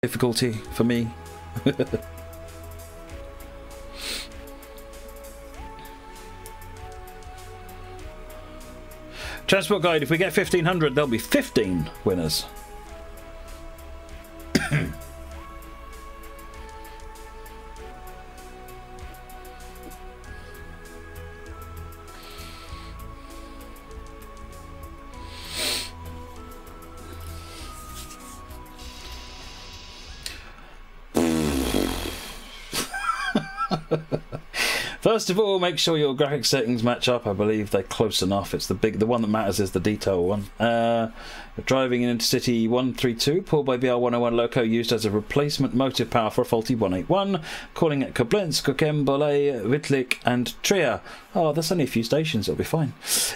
difficulty for me. Transport guide, if we get 1500, there'll be 15 winners. First of all, make sure your graphics settings match up. I believe they're close enough. It's the one that matters is the detail one. Driving in Intercity 132, pulled by BR101 loco used as a replacement motive power for a faulty 181, calling at Koblenz, Koblenz, Wittlich and Trier. Oh, there's only a few stations, it'll be fine.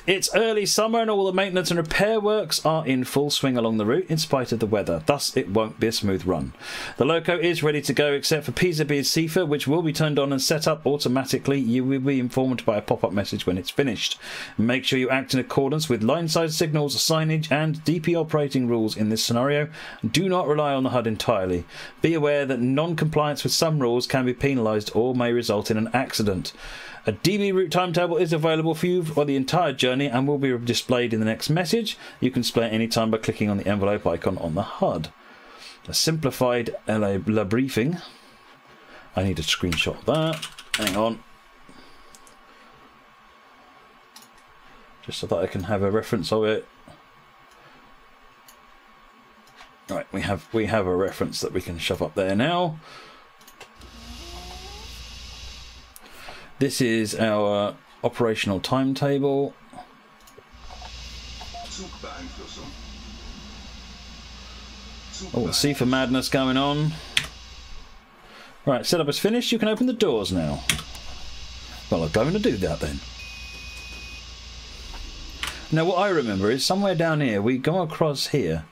It's early summer and all the maintenance and repair works are in full swing along the route in spite of the weather. Thus, it won't be a smooth run. The loco is ready to go except for PZB and CIFA, which will be turned on and set up automatically. You will be informed by a pop-up message when it's finished. Make sure you act in accordance with line-side signals, signage and DP operating rules in this scenario. Do not rely on the HUD entirely. Be aware that non-compliance with some rules can be penalised or may result in an accident. A DB route timetable is available for you for the entire journey and will be displayed in the next message. You can display it any time by clicking on the envelope icon on the HUD. A simplified LA briefing. I need a screenshot of that. Hang on. Just so that I can have a reference of it. Right, we have a reference that we can shove up there now. This is our operational timetable. Oh, see for madness going on. Right, setup is finished. You can open the doors now. Well, I'm going to do that then. Now, what I remember is somewhere down here, we go across here,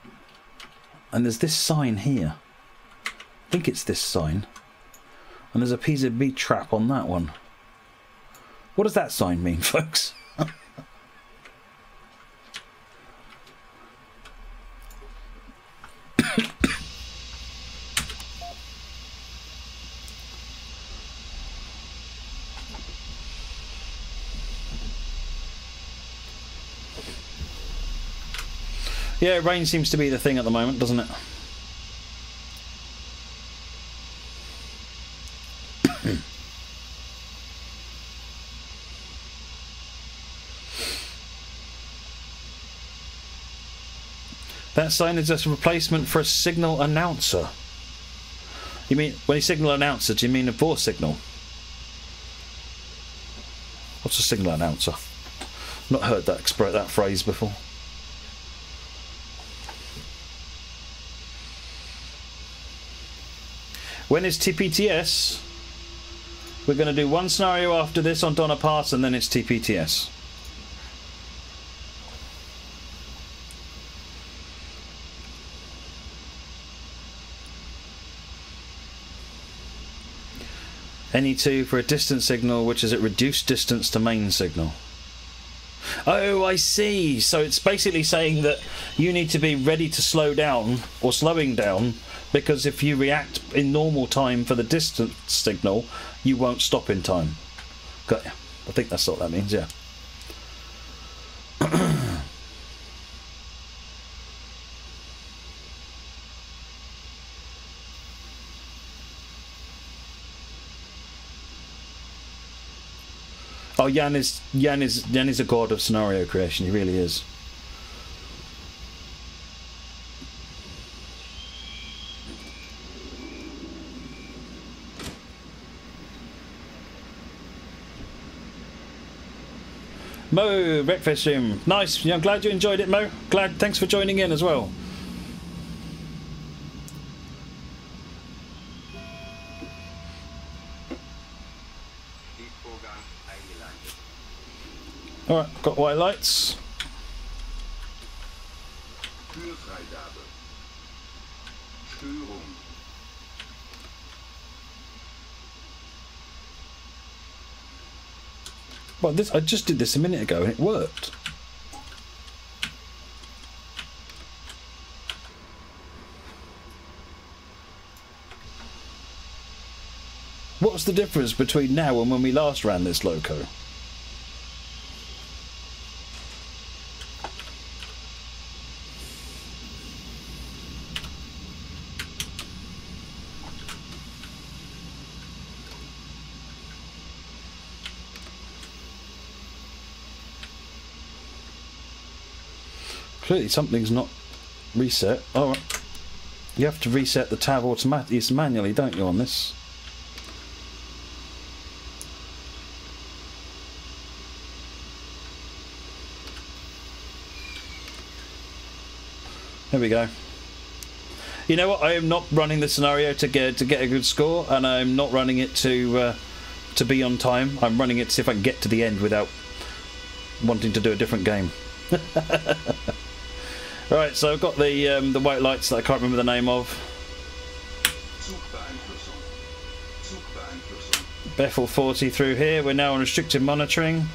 and there's this sign here. I think it's this sign. And there's a PZB trap on that one. What does that sign mean, folks? Yeah, rain seems to be the thing at the moment, doesn't it? That sign is just a replacement for a signal announcer. You mean, when you signal announcer, do you mean a voice signal? What's a signal announcer? Not heard that phrase before. When is TPTS? We're going to do one scenario after this on Donner Pass and then it's TPTS. NE2 for a distance signal, which is at reduced distance to main signal. Oh, I see. So it's basically saying that you need to be ready to slow down or slowing down, because if you react in normal time for the distance signal, you won't stop in time. Got ya. I think that's what that means, yeah. Oh, Jan is a god of scenario creation. He really is. Mo, Wreckfest stream. Nice. Yeah, I'm glad you enjoyed it, Mo. Glad. Thanks for joining in as well. Alright, got white lights. Well, I just did this a minute ago and it worked. What's the difference between now and when we last ran this loco? Clearly something's not reset. Oh, you have to reset the tab automatically, manually, don't you, on this? There we go. You know what? I am not running the scenario to get a good score, and I'm not running it to be on time. I'm running it to see if I can get to the end without wanting to do a different game. Right, so I've got the white lights that I can't remember the name of. Bethel 40 through here. We're now on restricted monitoring.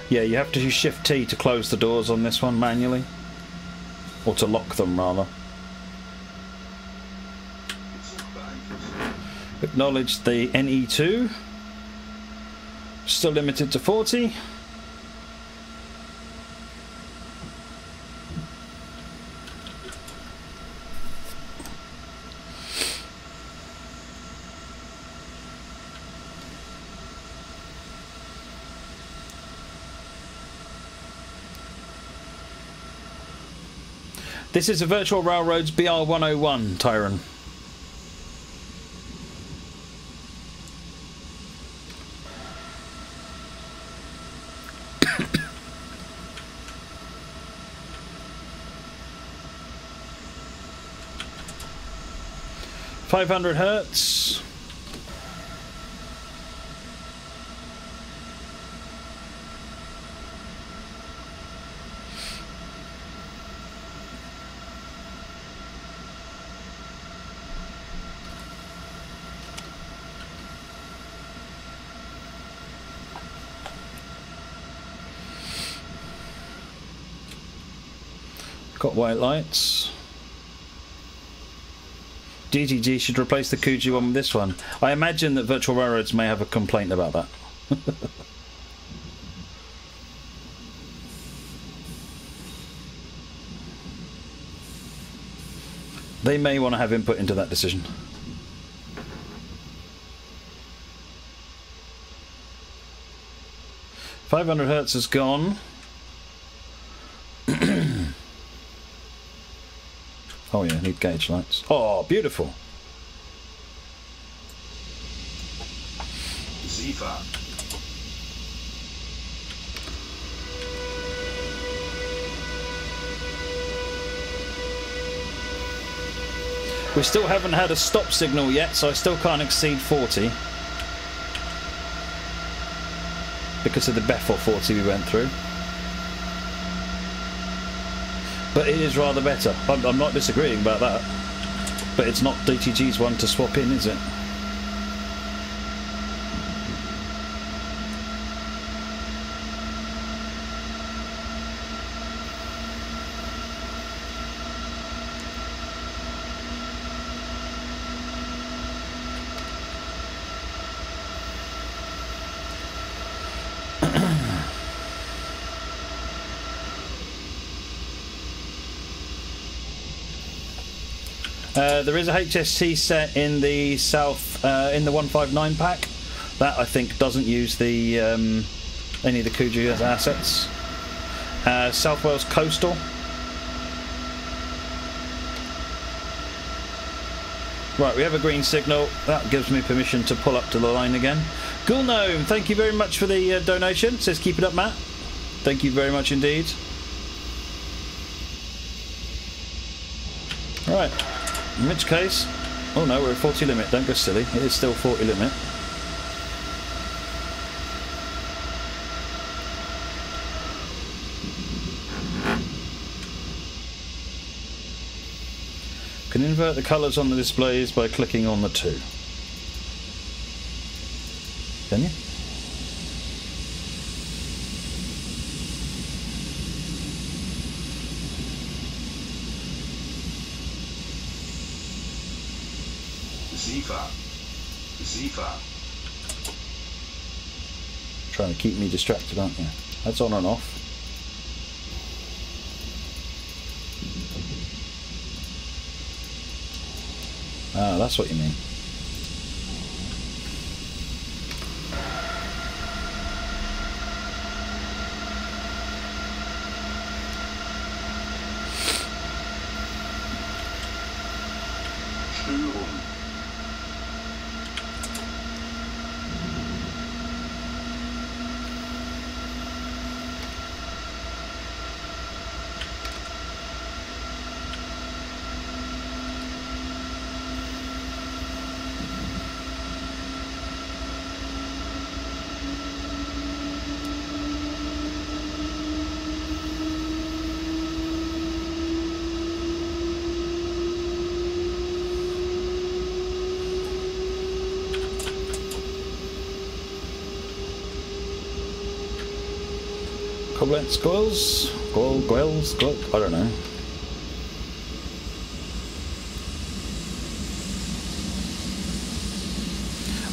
Yeah, you have to use Shift T to close the doors on this one manually. Or to lock them, rather. Acknowledge the NE2. Still limited to 40. This is a Virtual Railroads BR101 Tyron. Hertz. Got white lights. DTG should replace the Kuji one with this one. I imagine that Virtual Railroads may have a complaint about that. They may want to have input into that decision. Hertz is gone. Oh yeah, need gauge lights. Oh, beautiful. We still haven't had a stop signal yet, so I still can't exceed 40. Because of the Bethel 40 we went through. But it is rather better. I'm not disagreeing about that. But it's not DTG's one to swap in, is it? There is a HST set in the South, in the 159 pack. That I think doesn't use the any of the Kuji as assets. South Wales Coastal. Right, we have a green signal. That gives me permission to pull up to the line again. Ghoul Gnome, thank you very much for the donation. Says keep it up, Matt. Thank you very much indeed. Right. In which case, oh no, we're at 40 limit, don't go silly, it is still 40 limit. Can invert the colours on the displays by clicking on the 2. can you? Trying to keep me distracted, aren't you? That's on and off. Ah, that's what you mean. Koblenz Goils? Goils? I don't know.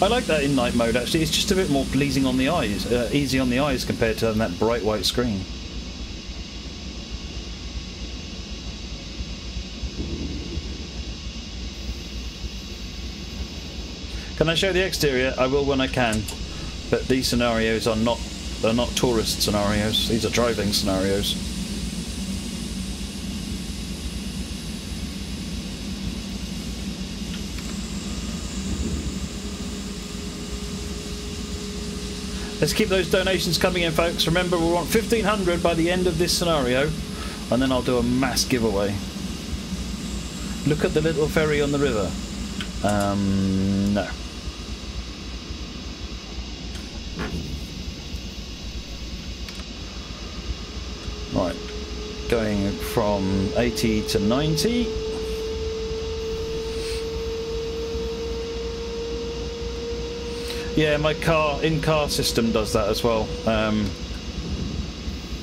I like that in night mode actually. It's just a bit more pleasing on the eyes, easy on the eyes compared to having that bright white screen. Can I show the exterior? I will when I can, but these scenarios are not. They're not tourist scenarios, these are driving scenarios. Let's keep those donations coming in, folks. Remember, we want 1,500 by the end of this scenario, and then I'll do a mass giveaway. Look at the little ferry on the river. No. Right, going from 80 to 90. Yeah, my in-car system does that as well.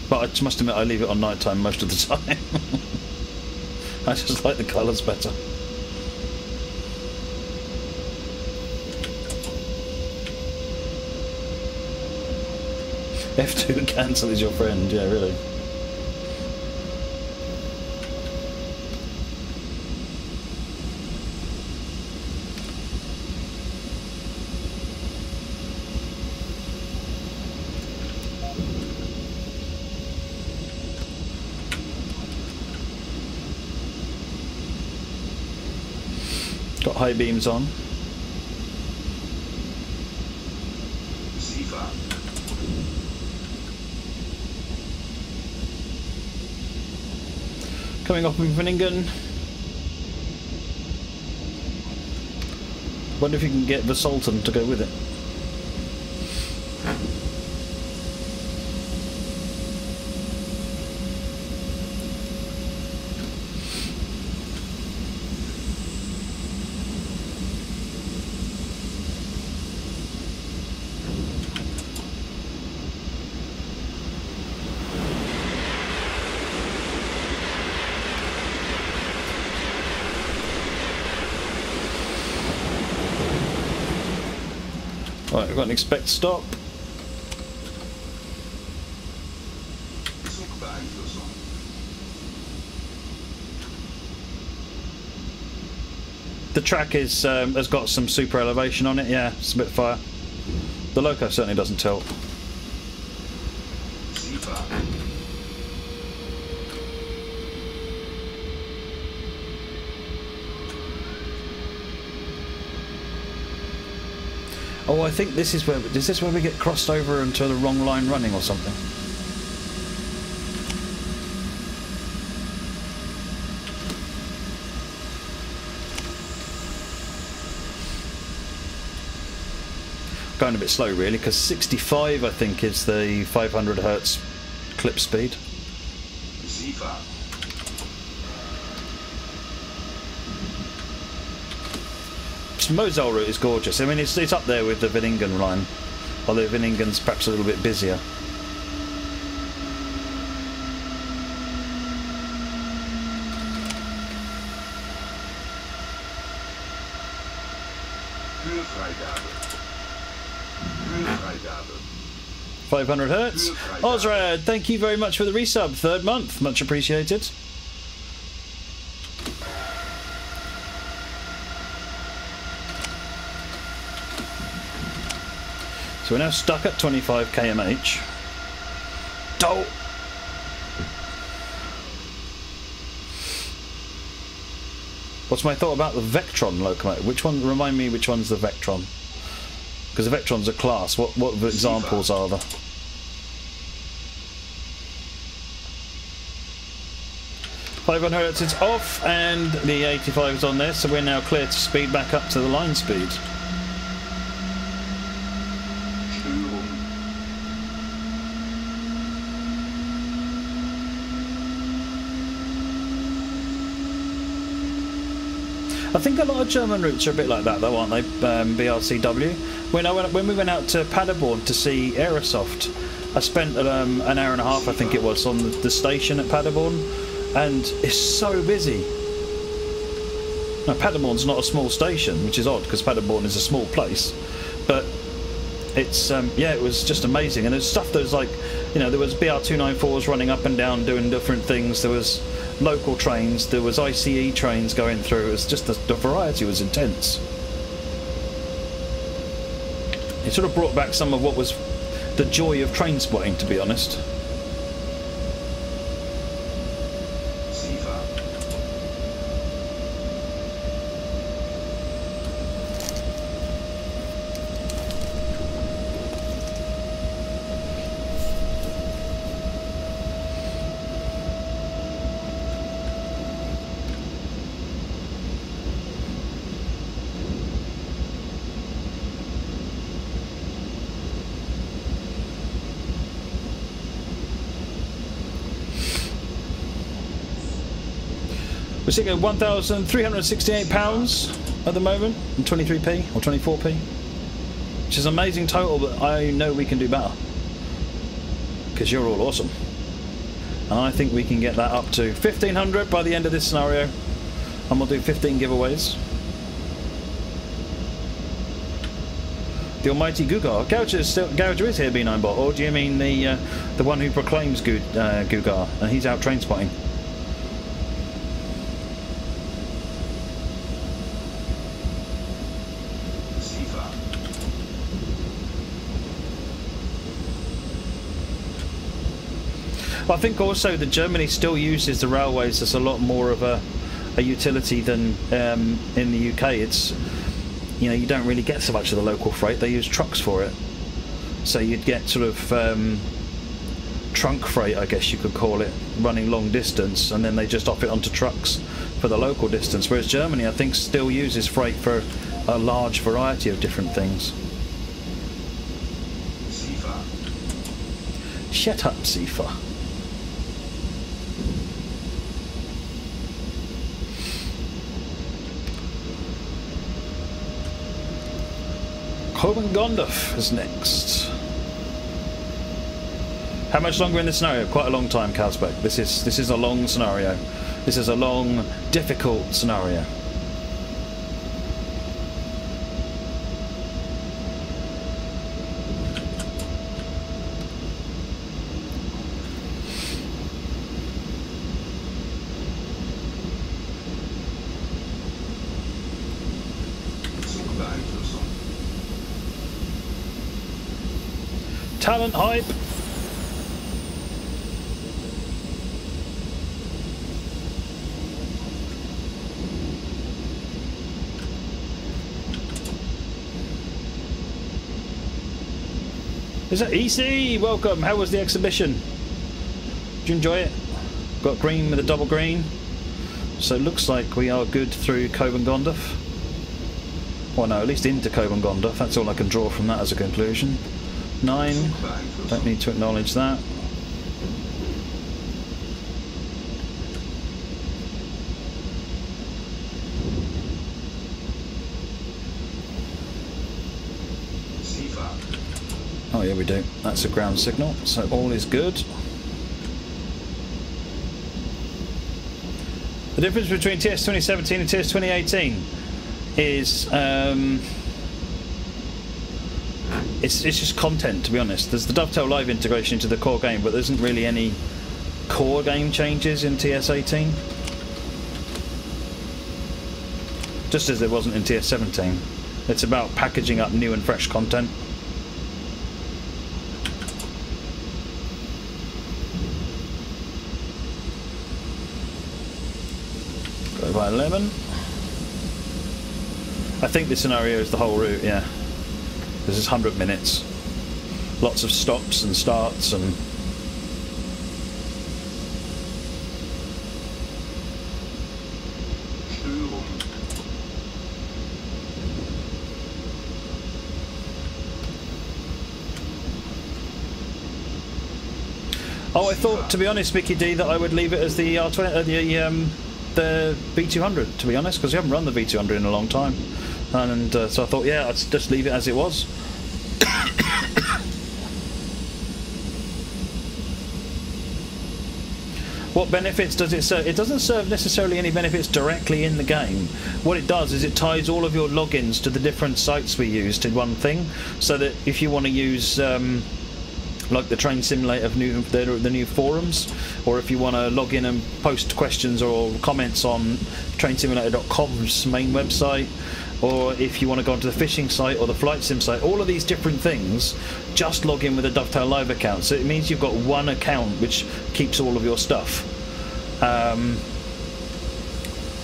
But I must admit I leave it on night time most of the time. I just like the colours better. F2 cancel is your friend, yeah, really. Got high beams on. Coming up in Veningen. Wonder if you can get the Sultan to go with it. Right, we've got an expect stop. The track is has got some super elevation on it, yeah, it's a bit fire. The loco certainly doesn't tilt. Oh, I think this is where we get crossed over into the wrong line running or something? Going a bit slow really, because 65 I think is the 500 Hertz clip speed. Moselle route is gorgeous. I mean, it's up there with the Veningen line. although Vinningen's perhaps a little bit busier. Türfreigabe. Türfreigabe. 500 hertz. Ozrad, thank you very much for the resub. 3rd month. Much appreciated. So we're now stuck at 25 kmh. Doh! What's my thought about the Vectron locomotive? Which one? Remind me which one's the Vectron. Because the Vectron's a class. What examples are there? .500 Hz, it's off, and the 85 is on there, so we're now clear to speed back up to the line speed. I think a lot of German routes are a bit like that, though, aren't they? BRCW. When we went out to Paderborn to see Aerosoft, I spent an hour and a half, I think it was, on the station at Paderborn, and it's so busy. Now, Paderborn's not a small station, which is odd because Paderborn is a small place, but it's yeah, it was just amazing. And there's stuff that was like, you know, there was BR294s running up and down doing different things. There was local trains, there was ICE trains going through. It was just the variety was intense. It sort of brought back some of what was the joy of train spotting, to be honest. We're sitting at £1,368 at the moment, and 23p or 24p, which is an amazing total, but I know we can do better because you're all awesome, and I think we can get that up to 1,500 by the end of this scenario, and we'll do 15 giveaways. The almighty Gugar. Gouger is here, B9bot, or do you mean the one who proclaims Gugar, and he's out train spotting? I think also that Germany still uses the railways as a lot more of a utility than in the UK. It's, you know, you don't really get so much of the local freight. They use trucks for it, so you'd get sort of trunk freight, I guess you could call it, running long distance, and then they just off it onto trucks for the local distance. Whereas Germany, I think, still uses freight for a large variety of different things. Shut up, Sifa. Koblenz is next. How much longer in this scenario? Quite a long time, Calspec. This is a long scenario. This is a long, difficult scenario. Talent hype. Is that EC? Welcome. How was the exhibition? Did you enjoy it? Got green with a double green. So it looks like we are good through Koblenz. Well, no, at least into Koblenz. That's all I can draw from that as a conclusion. 9. Don't need to acknowledge that. Oh yeah, we do. That's a ground signal, so all is good. The difference between TS 2017 and TS 2018 is it's just content, to be honest. There's the Dovetail Live integration into the core game, but there isn't really any core game changes in TS 18. Just as there wasn't in TS 17. It's about packaging up new and fresh content. Go by 11. I think this scenario is the whole route, yeah. This is 100 minutes. Lots of stops and starts and... Oh, I thought, to be honest, Mickey D, that I would leave it as the R20, the V200, to be honest, because we haven't run the V200 in a long time, and so I thought, yeah, I'd just leave it as it was. What benefits does it serve? It doesn't serve necessarily any benefits directly in the game. What it does is it ties all of your logins to the different sites we used in one thing, so that if you want to use like the train simulator of the new forums, or if you want to log in and post questions or comments on trainsimulator.com's main website, or if you want to go onto the fishing site or the flight sim site, all of these different things, just log in with a Dovetail Live account. So it means you've got one account which keeps all of your stuff,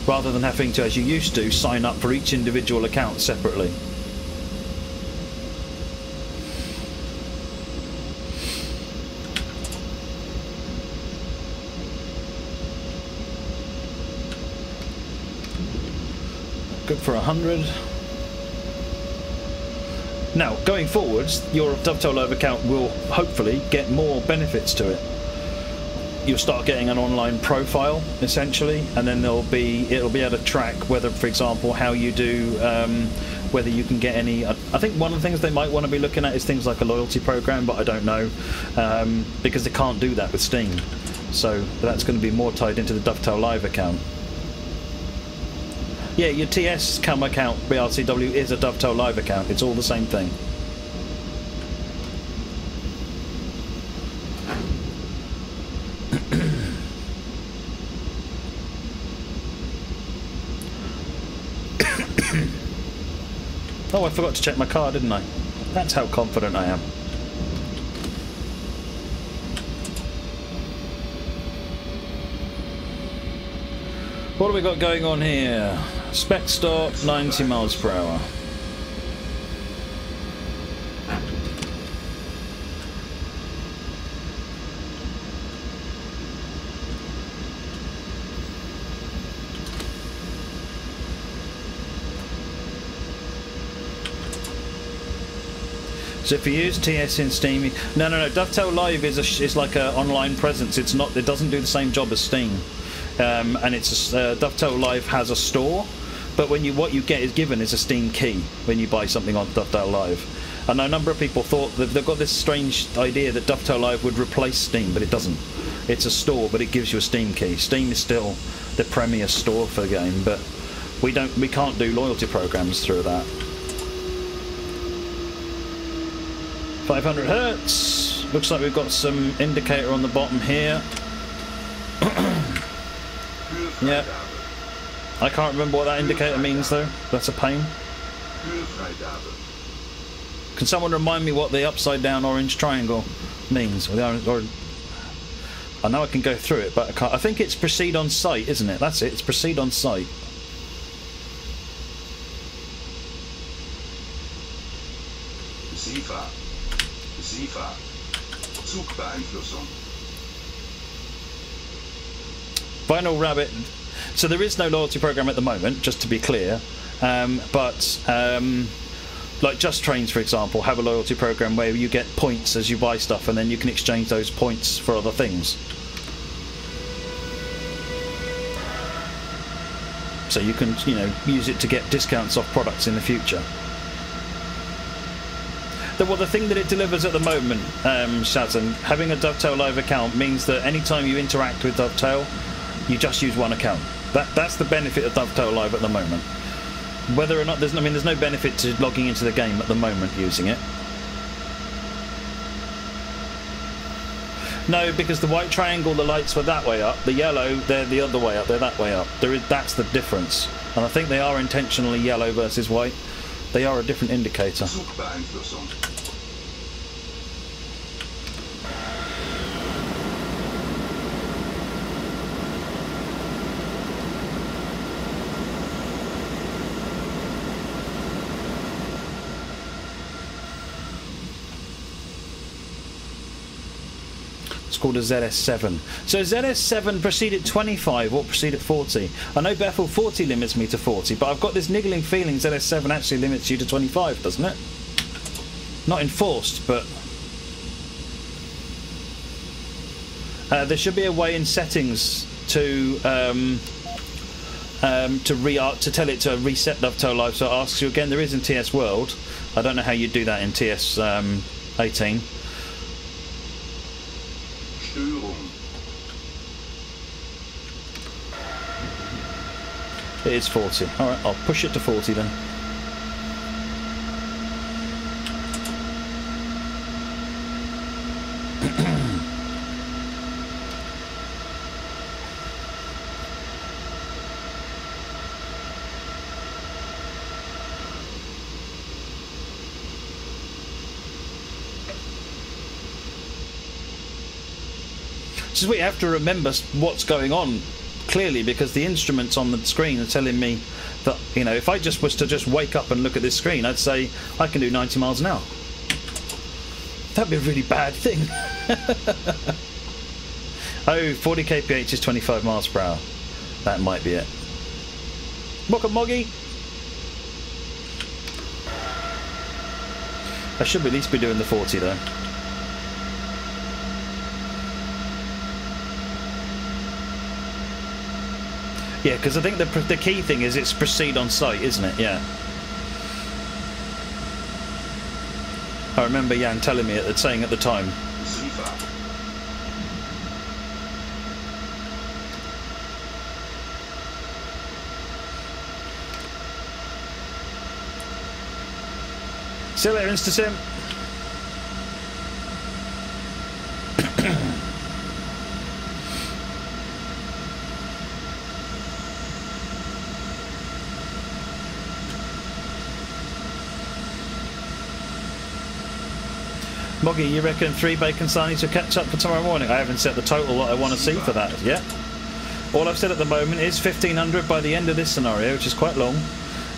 rather than having to, as you used to, sign up for each individual account separately. Good for 100. Now, going forwards, your Dovetail Live account will hopefully get more benefits to it. You'll start getting an online profile, essentially, and then it'll be able to track whether, for example, how you do, whether you can get any. I think one of the things they might want to be looking at is things like a loyalty program, but I don't know, because they can't do that with Steam. So that's going to be more tied into the Dovetail Live account. Yeah, your TS CAM account, BRCW, is a Dovetail Live account. It's all the same thing. Oh, I forgot to check my car, didn't I? That's how confident I am. What have we got going on here? Spec stop, 90 miles per hour. So if you use TS in Steam, no. Dovetail Live is like an online presence. It's not. It doesn't do the same job as Steam. And it's Dovetail Live has a store, but what you get is given is a Steam key when you buy something on Dovetail Live. And a number of people thought that they've got this strange idea that Dovetail Live would replace Steam, but it doesn't. It's a store, but it gives you a Steam key. Steam is still the premier store for the game, but we can't do loyalty programs through that. 500 hertz. Looks like we've got some indicator on the bottom here. Yeah, I can't remember what that indicator means though. That's a pain. Can someone remind me what the upside down orange triangle means? Or I know I can go through it, but I can't. I think it's proceed on site, isn't it? That's it. It's proceed on site. Vinyl Rabbit. So there is no loyalty program at the moment, just to be clear, but like Just Trains, for example, have a loyalty program where you get points as you buy stuff, and then you can exchange those points for other things. So you can, use it to get discounts off products in the future. the thing that it delivers at the moment, Shazam, having a Dovetail Live account means that anytime you interact with Dovetail, you just use one account. That's the benefit of Dovetail Live at the moment. Whether or not there's no benefit to logging into the game at the moment using it. No, because the white triangle, the lights were that way up. The yellow, they're the other way up. They're that way up. That's the difference. And I think they are intentionally yellow versus white. They are a different indicator. Called a ZS7. So ZS7 proceed at 25 or proceed at 40. I know Bethel 40 limits me to 40, but I've got this niggling feeling ZS7 actually limits you to 25, doesn't it? Not enforced, but there should be a way in settings to tell it to reset Dovetail Live, so it asks you again. There is in TS World. I don't know how you do that in TS 18. It is 40. Alright, I'll push it to 40 then. This is what you have to remember what's going on clearly, because the instruments on the screen are telling me that, you know, if I just was to just wake up and look at this screen, I'd say I can do 90 miles an hour. That'd be a really bad thing. Oh, 40 kph is 25 miles per hour. That might be it. Welcome, Moggy. I should at least be doing the 40 though. Yeah, because I think the key thing is it's proceed on site, isn't it? Yeah. I remember Jan telling me saying at the time. See you later, InstaSim. Moggy, you reckon 3 bacon sarnies will catch up for tomorrow morning? I haven't set the total that I want to see for that yet. All I've said at the moment is 1500 by the end of this scenario, which is quite long,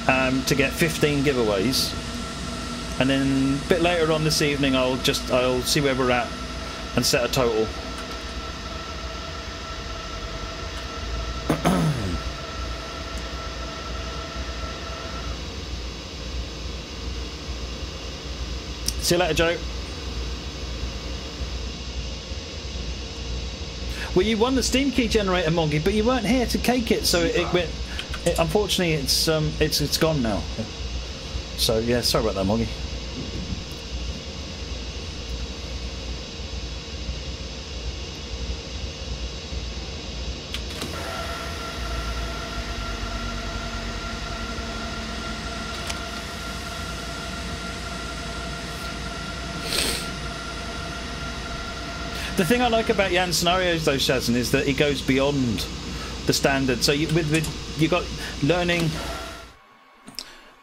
to get 15 giveaways. And then a bit later on this evening I'll see where we're at and set a total. See you later, Joe. Well, you won the Steam key generator, Moggy, but you weren't here to cake it, so unfortunately it's gone now. So yeah, sorry about that, Moggy. The thing I like about Jan's scenarios, though, Shazan, is that he goes beyond the standard. So you got learning.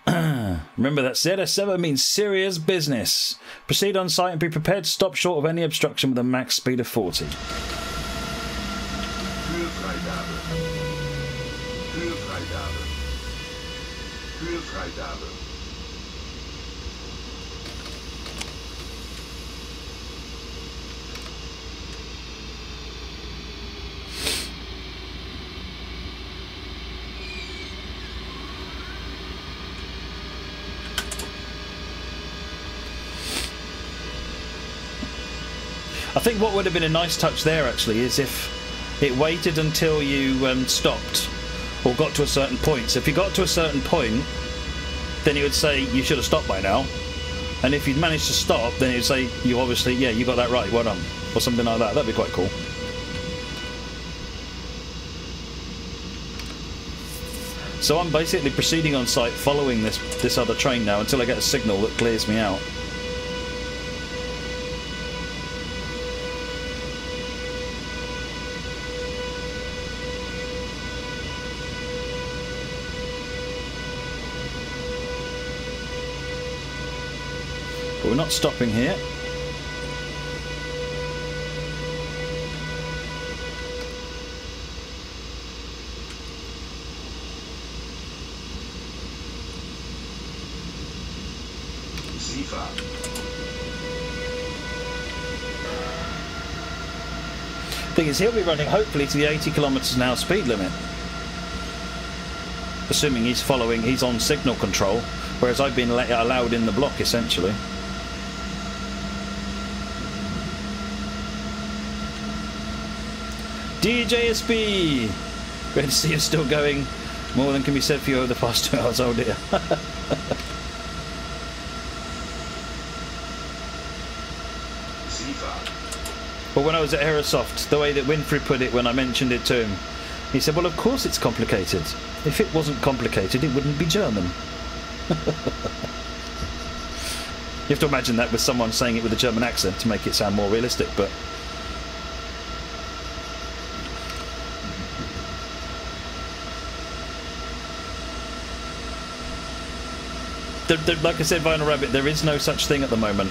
Remember that ZS7 means serious business. Proceed on site and be prepared to stop short of any obstruction with a max speed of 40. I think what would have been a nice touch there actually is if it waited until you stopped or got to a certain point. So if you got to a certain point, then it would say you should have stopped by now. And if you'd managed to stop, then it'd say, you obviously, yeah, you got that right, well done. Or something like that. That'd be quite cool. So I'm basically proceeding on site, following this other train now until I get a signal that clears me out. But we're not stopping here. Thing is, he'll be running hopefully to the 80 km/h speed limit, assuming he's on signal control, whereas I've been allowed in the block essentially. DJSB, great to see you still going. More than can be said for you over the past 2 hours. Oh dear. But when I was at Aerosoft, the way that Winfrey put it when I mentioned it to him, he said, well, of course it's complicated. If it wasn't complicated, it wouldn't be German. You have to imagine that with someone saying it with a German accent to make it sound more realistic, but... like I said, Vinyl Rabbit, there is no such thing at the moment.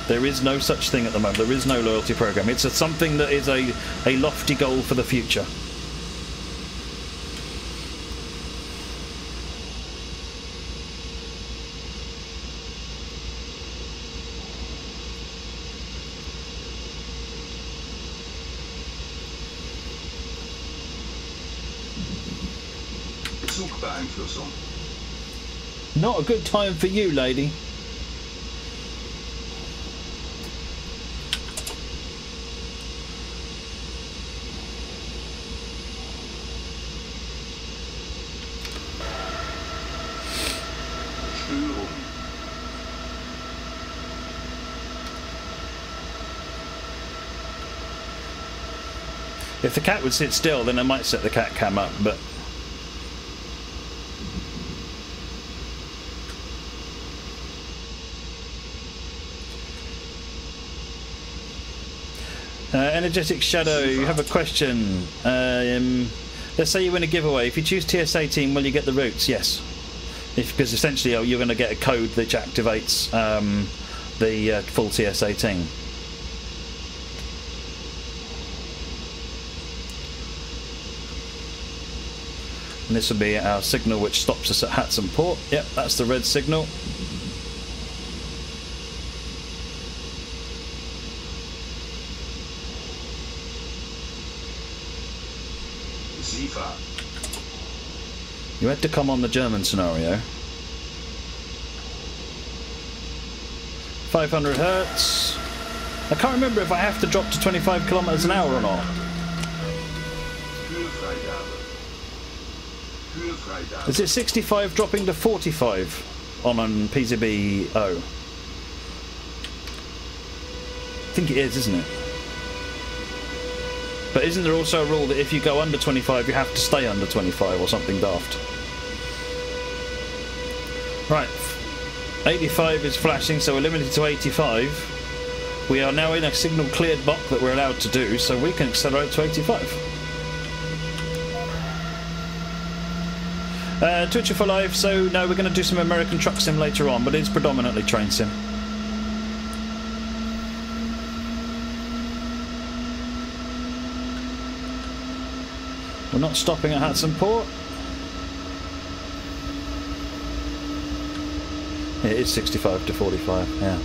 There is no such thing at the moment. There is no loyalty program. It's something that is a lofty goal for the future. Not a good time for you, lady. If the cat would sit still, then I might set the cat cam up, but... Energetic Shadow, you have a question. Let's say you win a giveaway. If you choose TS18, will you get the routes? Yes. Because essentially you're going to get a code which activates the full TS18. And this will be our signal which stops us at Hatson Port. Yep, that's the red signal. You had to come on the German scenario. 500 hertz. I can't remember if I have to drop to 25 kilometers an hour or not. Is it 65 dropping to 45 on PZB-O? I think it is, isn't it? But isn't there also a rule that if you go under 25 you have to stay under 25 or something daft? Right, 85 is flashing, so we're limited to 85. We are now in a signal cleared block that we're allowed to do, so we can accelerate to 85. Twitcher for life, so no, we're going to do some American Truck Sim later on, but it's predominantly Train Sim. We're not stopping at Hatson Port. Yeah, it is 65 to 45, yeah.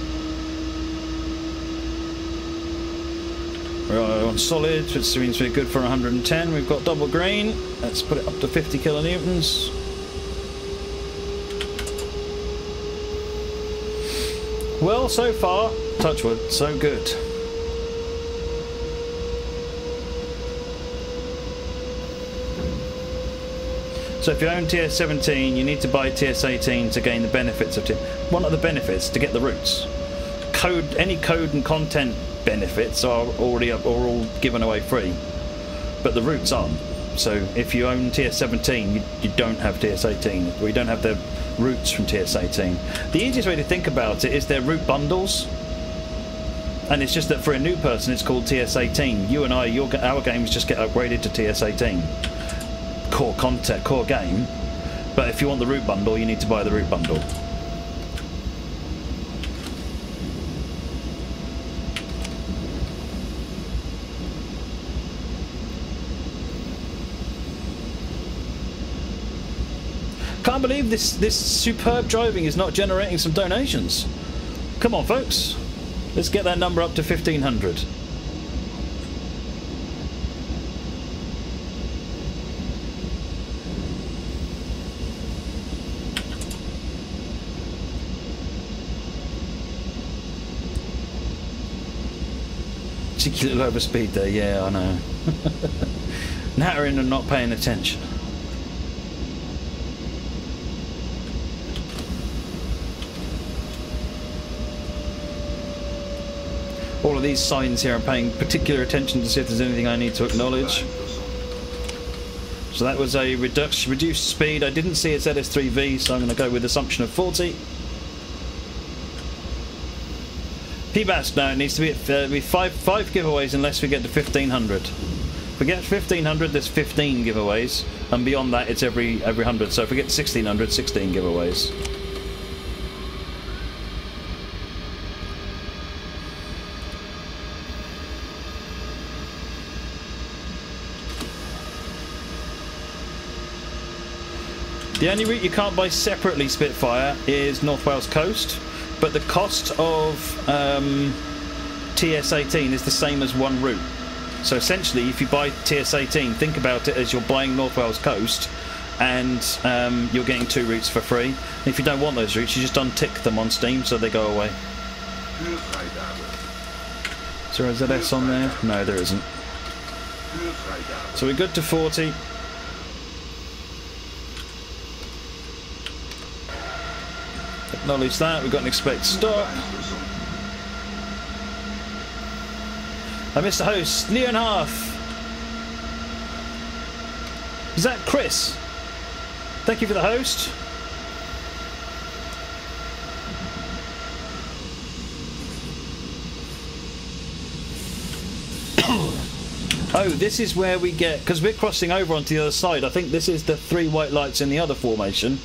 We're on solid, which means we're good for 110. We've got double grain. Let's put it up to 50 kilonewtons. Well, so far, touch wood, so good. So if you own TS17, you need to buy TS18 to gain the benefits of TS. One of the benefits to get the routes. Any code and content benefits are all given away free, but the routes aren't. So if you own TS17, you don't have TS18, or you don't have the routes from TS18. The easiest way to think about it is their route bundles, and it's just that for a new person it's called TS18. You and I, our games just get upgraded to TS18 core content, core game. But if you want the route bundle, you need to buy the route bundle. Can't believe this superb driving is not generating some donations. Come on, folks. Let's get that number up to 1,500. Cheeky little overspeed there, yeah, I know. Nattering and not paying attention. All of these signs here, I'm paying particular attention to see if there's anything I need to acknowledge. So that was a reduced speed. I didn't see its LS3V, so I'm going to go with assumption of 40. PBAS now, it needs to be at five giveaways unless we get to 1,500. If we get 1,500, there's 15 giveaways, and beyond that it's every 100. So if we get 1,600, 16 giveaways. The only route you can't buy separately, Spitfire, is North Wales Coast, but the cost of TS18 is the same as one route. So essentially, if you buy TS18, think about it as you're buying North Wales Coast, and you're getting 2 routes for free. And if you don't want those routes, you just untick them on Steam so they go away. Is there a ZS on there? No, there isn't. So we're good to 40. Acknowledge that, we've got an expect stop. I missed the host, Leon Half. Is that Chris? Thank you for the host. Oh, this is where we get, because we're crossing over onto the other side. I think this is the 3 white lights in the other formation,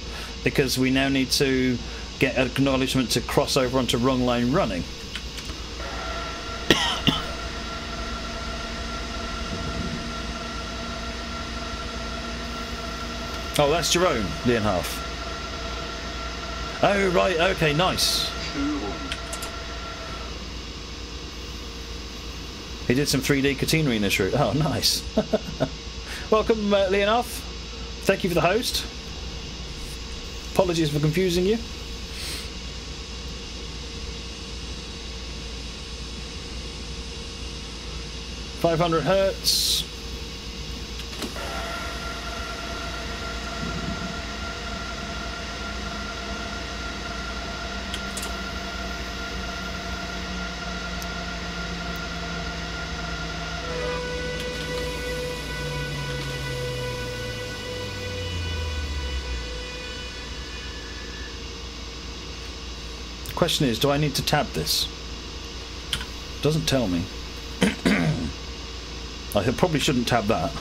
because we now need to get acknowledgement to cross over onto wrong line running. Oh, that's Jerome, Leon Half. Oh, right, okay, nice. He did some 3D catenary in this route. Oh, nice. Welcome, Leon Half. Thank you for the host. Apologies for confusing you. £500. The question is, do I need to tab this? It doesn't tell me. I probably shouldn't tab that.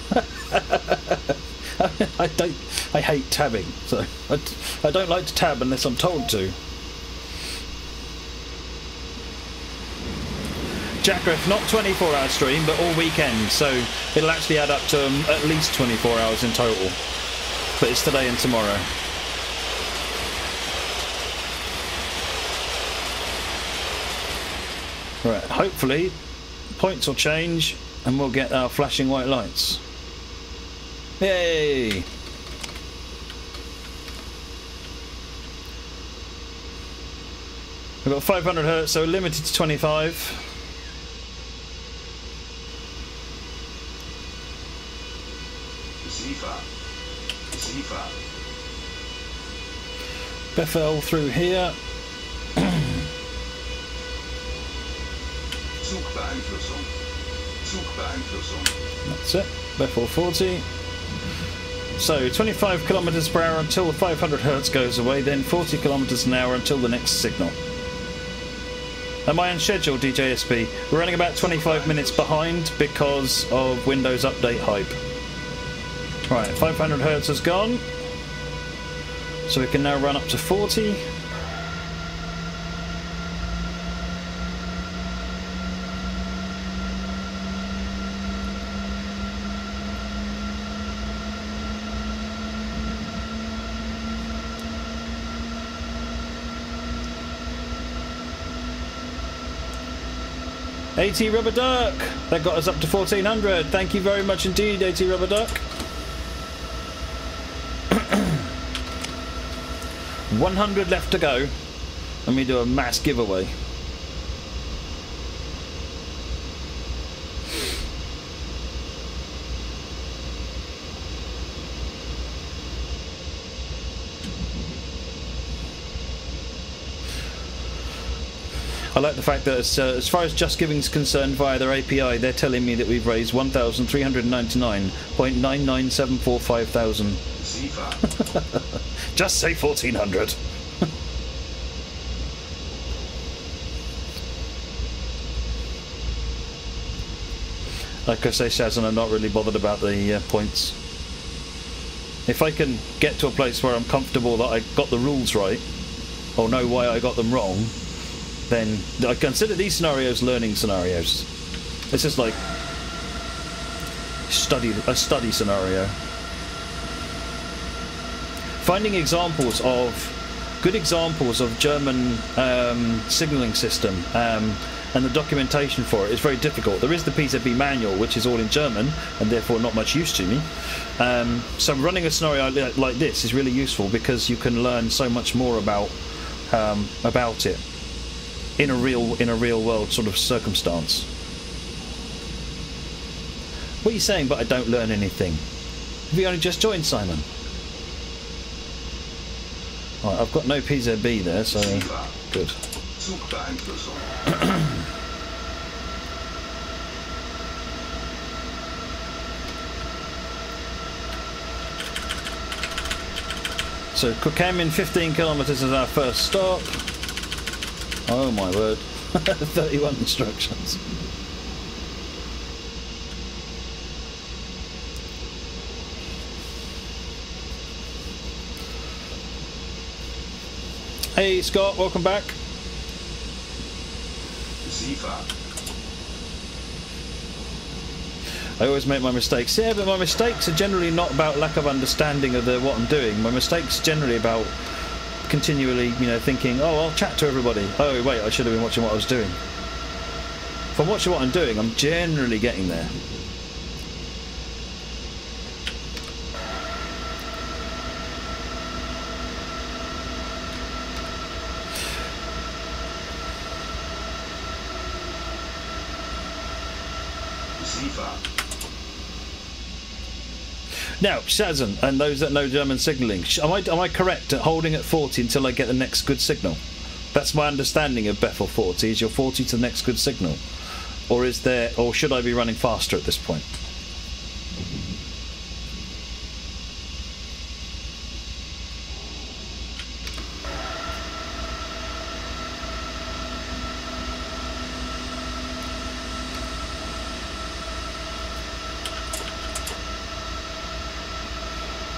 I hate tabbing, so I don't like to tab unless I'm told to. Jackrath, not 24-hour stream, but all weekend, so it'll actually add up to at least 24 hours in total. But it's today and tomorrow. Right, hopefully points will change and we'll get our flashing white lights. Yay! We've got 500 hertz, so limited to 25. Zifa. Bethel through here. That's it. Bethel 40. So 25 kilometers per hour until the 500 hertz goes away, then 40 kilometers an hour until the next signal. Am I on schedule, DJSB? We're running about 25 minutes behind because of Windows Update hype. Right, 500 hertz has gone. So we can now run up to 40. AT Rubber Duck! That got us up to 1400. Thank you very much indeed, AT Rubber Duck. 100 left to go. Let me do a mass giveaway. I like the fact that as far as Just Giving is concerned via their API, they're telling me that we've raised 1,399.99745,000. Just say 1,400. Like I say, Shazan, I'm not really bothered about the points. If I can get to a place where I'm comfortable that I got the rules right, or know why I got them wrong, then I consider these scenarios learning scenarios. This is like a study scenario. Finding good examples of German signalling system and the documentation for it is very difficult. There is the PZB manual, which is all in German and therefore not much use to me. So running a scenario like this is really useful because you can learn so much more about it in a real world sort of circumstance. What are you saying? But I don't learn anything. Have you only just joined, Simon? Right, I've got no PZB there, so good. So Kukem in 15 kilometers is our first stop. Oh my word. 31 instructions. Hey Scott, welcome back. I always make my mistakes. Yeah, but my mistakes are generally not about lack of understanding of what I'm doing. My mistakes are generally about continually, thinking, oh, I'll chat to everybody. Oh, wait, I should have been watching what I was doing. If I'm watching what I'm doing, I'm generally getting there. Now, Shazan, and those that know German signalling, am I correct at holding at 40 until I get the next good signal? That's my understanding of Bethel 40. Is your 40 to the next good signal, or should I be running faster at this point?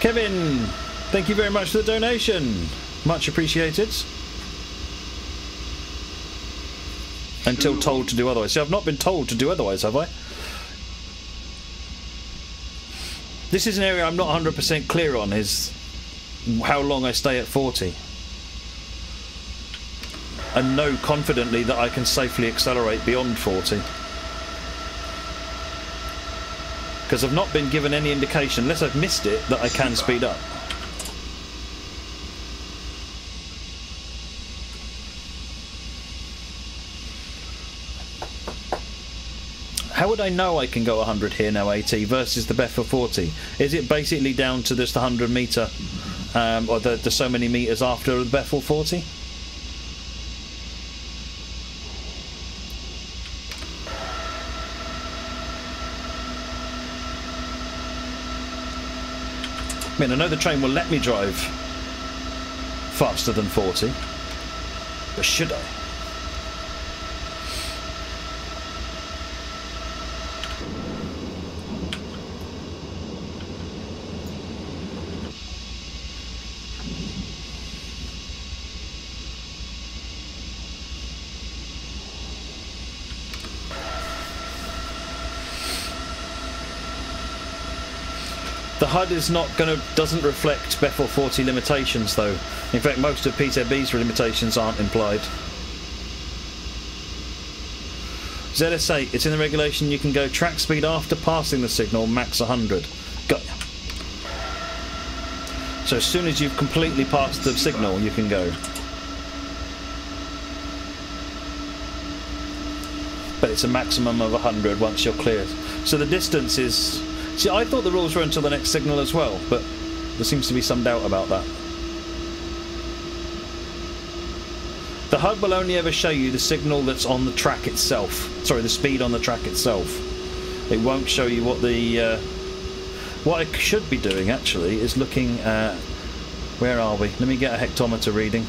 Kevin, thank you very much for the donation. Much appreciated. Until told to do otherwise. See, I've not been told to do otherwise, have I? This is an area I'm not 100% clear on, is how long I stay at 40. And know confidently that I can safely accelerate beyond 40. Because I've not been given any indication, unless I've missed it, that I can speed up. How would I know I can go 100 here now, AT, versus the Bethel 40? Is it basically down to just 100 metre or the so many meters after the Bethel 40. I mean, I know the train will let me drive faster than 40, but should I? The HUD is doesn't reflect Bethel 40 limitations though. In fact, most of PZB's limitations aren't implied. ZS8, it's in the regulation you can go track speed after passing the signal, max 100. Got ya. So as soon as you've completely passed the signal, you can go. But it's a maximum of 100 once you're clear. So the distance is... See, I thought the rules were until the next signal as well, but there seems to be some doubt about that. The HUD will only ever show you the signal that's on the track itself. Sorry, the speed on the track itself. It won't show you what the... what I should be doing, actually, is looking at... Where are we? Let me get a hectometer reading.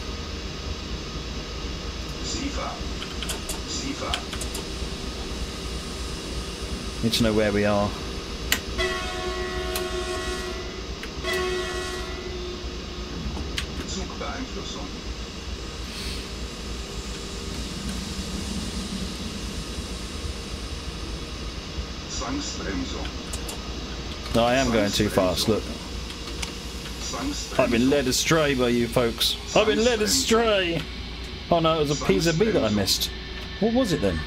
Need to know where we are. No, I am going too fast, look. I've been led astray by you folks. I've been led astray! Oh no, it was a PZB that I missed. What was it then?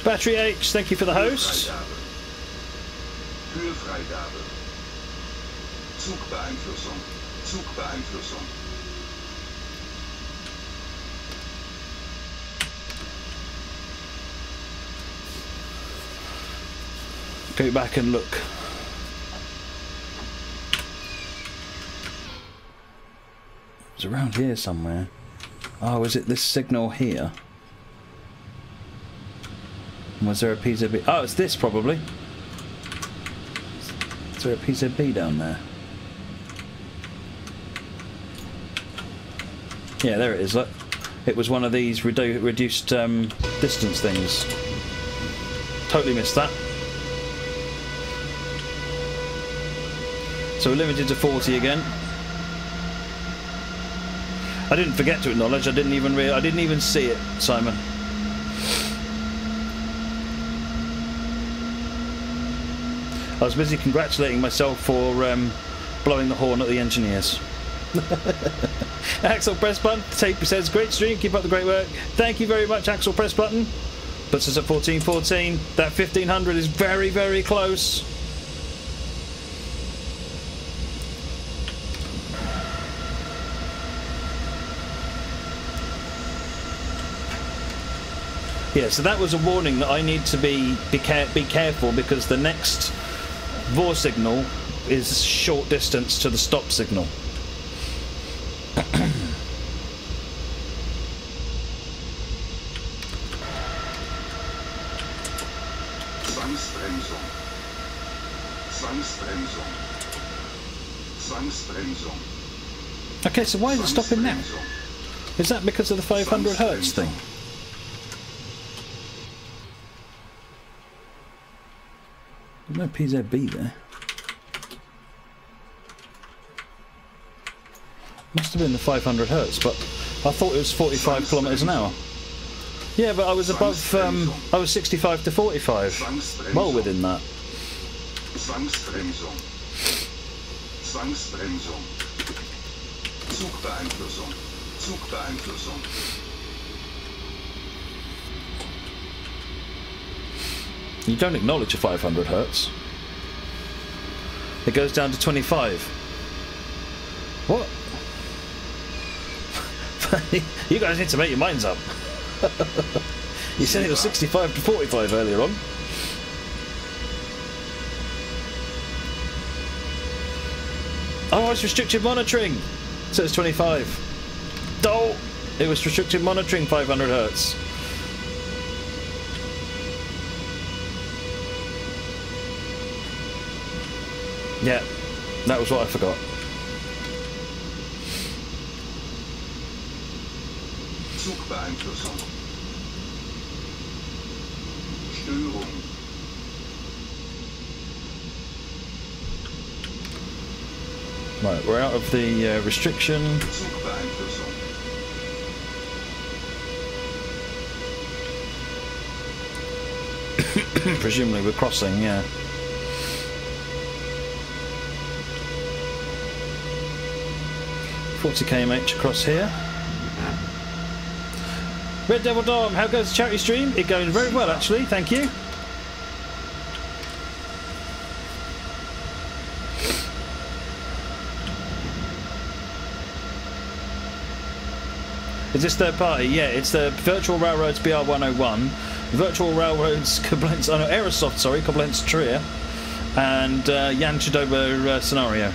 Battery H, thank you for the host. Go back and look. It's around here somewhere. Oh, is it this signal here? Was there a PZB? Oh, it's this probably. Is there a PZB down there? Yeah, there it is, look. It was one of these reduced distance things. Totally missed that. So we're limited to 40 again. I didn't forget to acknowledge. I didn't even see it, Simon. I was busy congratulating myself for blowing the horn at the engineers. Axel Press Button, Taper says, great stream, keep up the great work. Thank you very much, Axel Press Button. Puts us at 1414. That 1500 is very, very close. Yeah, so that was a warning that I need to be careful, because the next VOR signal is short distance to the stop signal. Okay, so why is it stopping now? Is that because of the 500 Hertz thing? There's no PZB there. Must have been the 500 Hertz, but I thought it was 45 kilometers an hour. Yeah, but I was above, I was 65 to 45. Well within that. You don't acknowledge a 500 Hertz. It goes down to 25. What? You guys need to make your minds up. You said it was 65 to 45 earlier on. Oh, it's restricted monitoring. So it's 25. Oh, it was restricted monitoring 500 hertz. Yeah, that was what I forgot. Zugbeeinflussung. Störung. Right, we're out of the restriction. Zugbeeinflussung. Presumably we're crossing, yeah. .40 kmh across here. Red Devil Dom, how goes the charity stream? It's going very well actually, thank you. Is this third party? Yeah, it's the Virtual Railroads BR101, Virtual Railroads Koblenz, oh no, Aerosoft, sorry, Koblenz Trier, and Jan Chudoba scenario.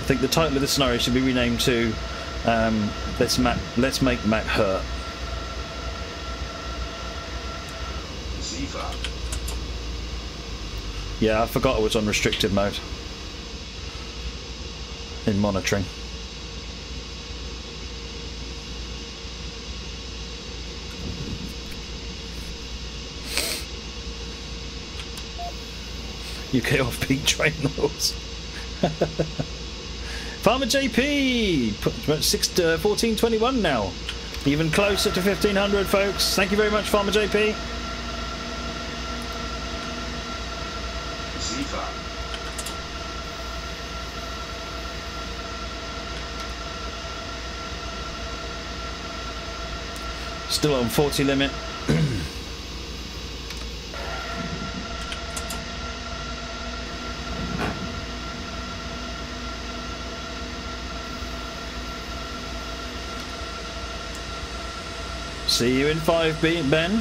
I think the title of the scenario should be renamed to Let's Make Mac Hurt. Yeah, I forgot I was on restricted mode in monitoring. UK off-peak train rules. Farmer JP, 1421 now, even closer to 1500, folks. Thank you very much, Farmer JP. Still on 40 limit. See you in 5, Ben.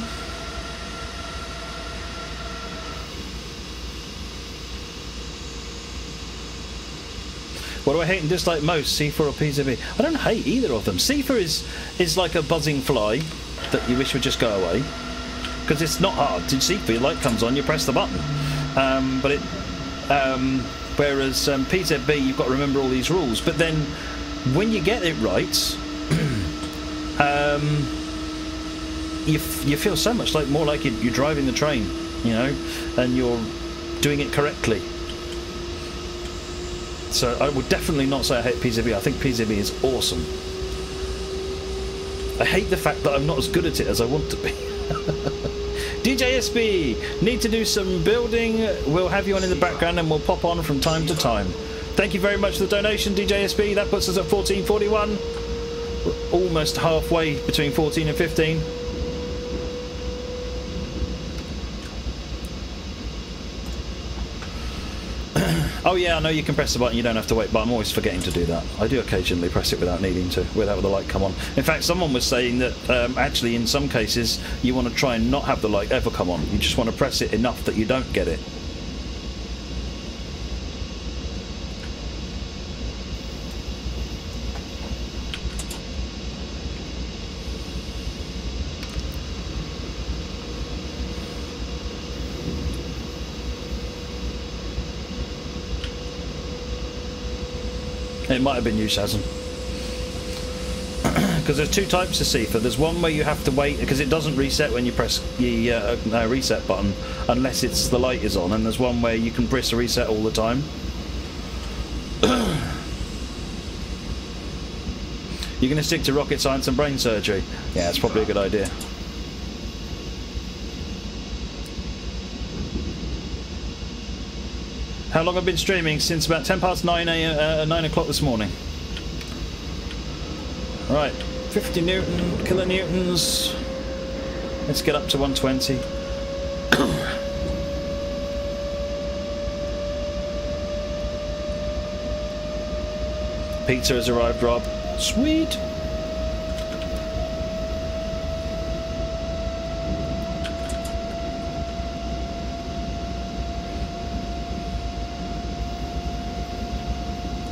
What do I hate and dislike most, C4 or PZB? I don't hate either of them. C4 is like a buzzing fly that you wish would just go away, because it's not hard to see. Your light comes on, you press the button. Whereas PZB, you've got to remember all these rules. But then when you get it right, you feel so much more like you're driving the train, you know, and you're doing it correctly. So I would definitely not say I hate PZB. I think PZB is awesome. I hate the fact that I'm not as good at it as I want to be. DJ SB, need to do some building. We'll have you on in the background and we'll pop on from time to time. Thank you very much for the donation, DJ SB. That puts us at 1441. We're almost halfway between 14 and 15. Oh yeah, I know you can press the button, you don't have to wait, but I'm always forgetting to do that. I do occasionally press it without needing to, without the light come on. In fact, someone was saying that actually in some cases you want to try and not have the light ever come on. You just want to press it enough that you don't get it. It might have been you, Shazam. Because there's two types of CIFA. There's one where you have to wait because it doesn't reset when you press the reset button unless it's the light is on, and there's one where you can press a reset all the time. You're going to stick to rocket science and brain surgery? Yeah, it's probably a good idea. How long I've been streaming? Since about 9 o'clock this morning. Right, 50 kilonewtons. Let's get up to 120. Pizza has arrived, Rob. Sweet.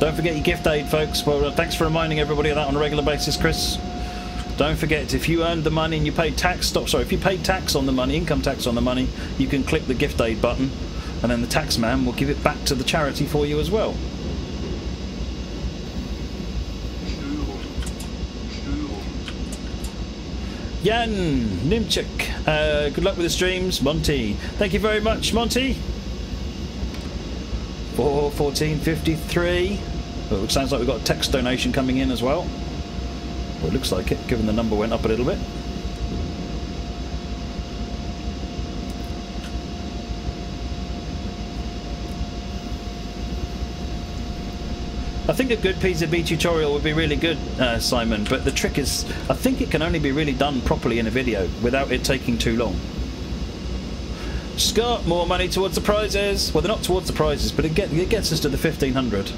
Don't forget your gift aid, folks. Well, thanks for reminding everybody of that on a regular basis, Chris. Don't forget, if you earned the money and you paid tax, if you paid tax on the money, income tax on the money, you can click the gift aid button, and then the tax man will give it back to the charity for you as well. Jan Nimchik, good luck with the streams. Monty, thank you very much, Monty. 414.53. It sounds like we've got a text donation coming in as well. Well, it looks like it, given the number went up a little bit. I think a good PZB tutorial would be really good, Simon, but the trick is, I think it can only be really done properly in a video without it taking too long. Scott, more money towards the prizes. Well, they're not towards the prizes, but it gets us to the 1500,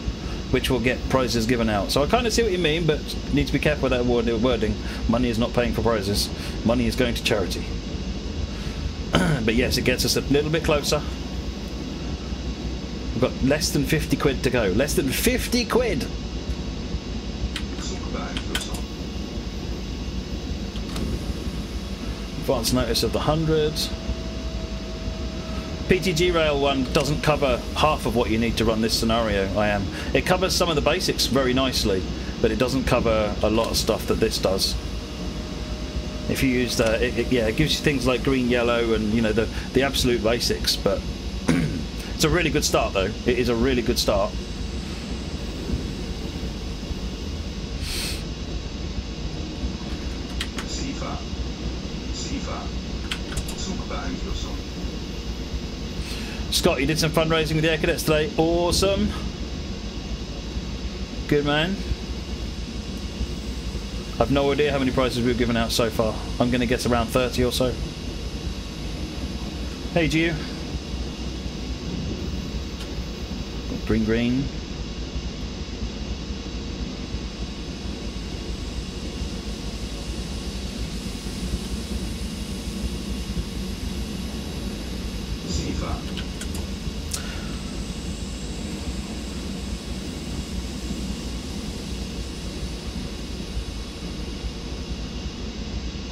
which will get prizes given out. So I kind of see what you mean, but need to be careful with that wording. Money is not paying for prizes. Money is going to charity. But yes, it gets us a little bit closer. We've got less than 50 quid to go. Less than 50 quid! Advance notice of the 100. PTG Rail 1 doesn't cover half of what you need to run this scenario, It covers some of the basics very nicely, but it doesn't cover a lot of stuff that this does. If you use it gives you things like green, yellow, and you know the absolute basics, but it's a really good start, though. It is a really good start. Scott, you did some fundraising with the Air Cadets today. Awesome. Good man. I've no idea how many prizes we've given out so far. I'm going to guess around 30 or so. Hey, Gio. Green.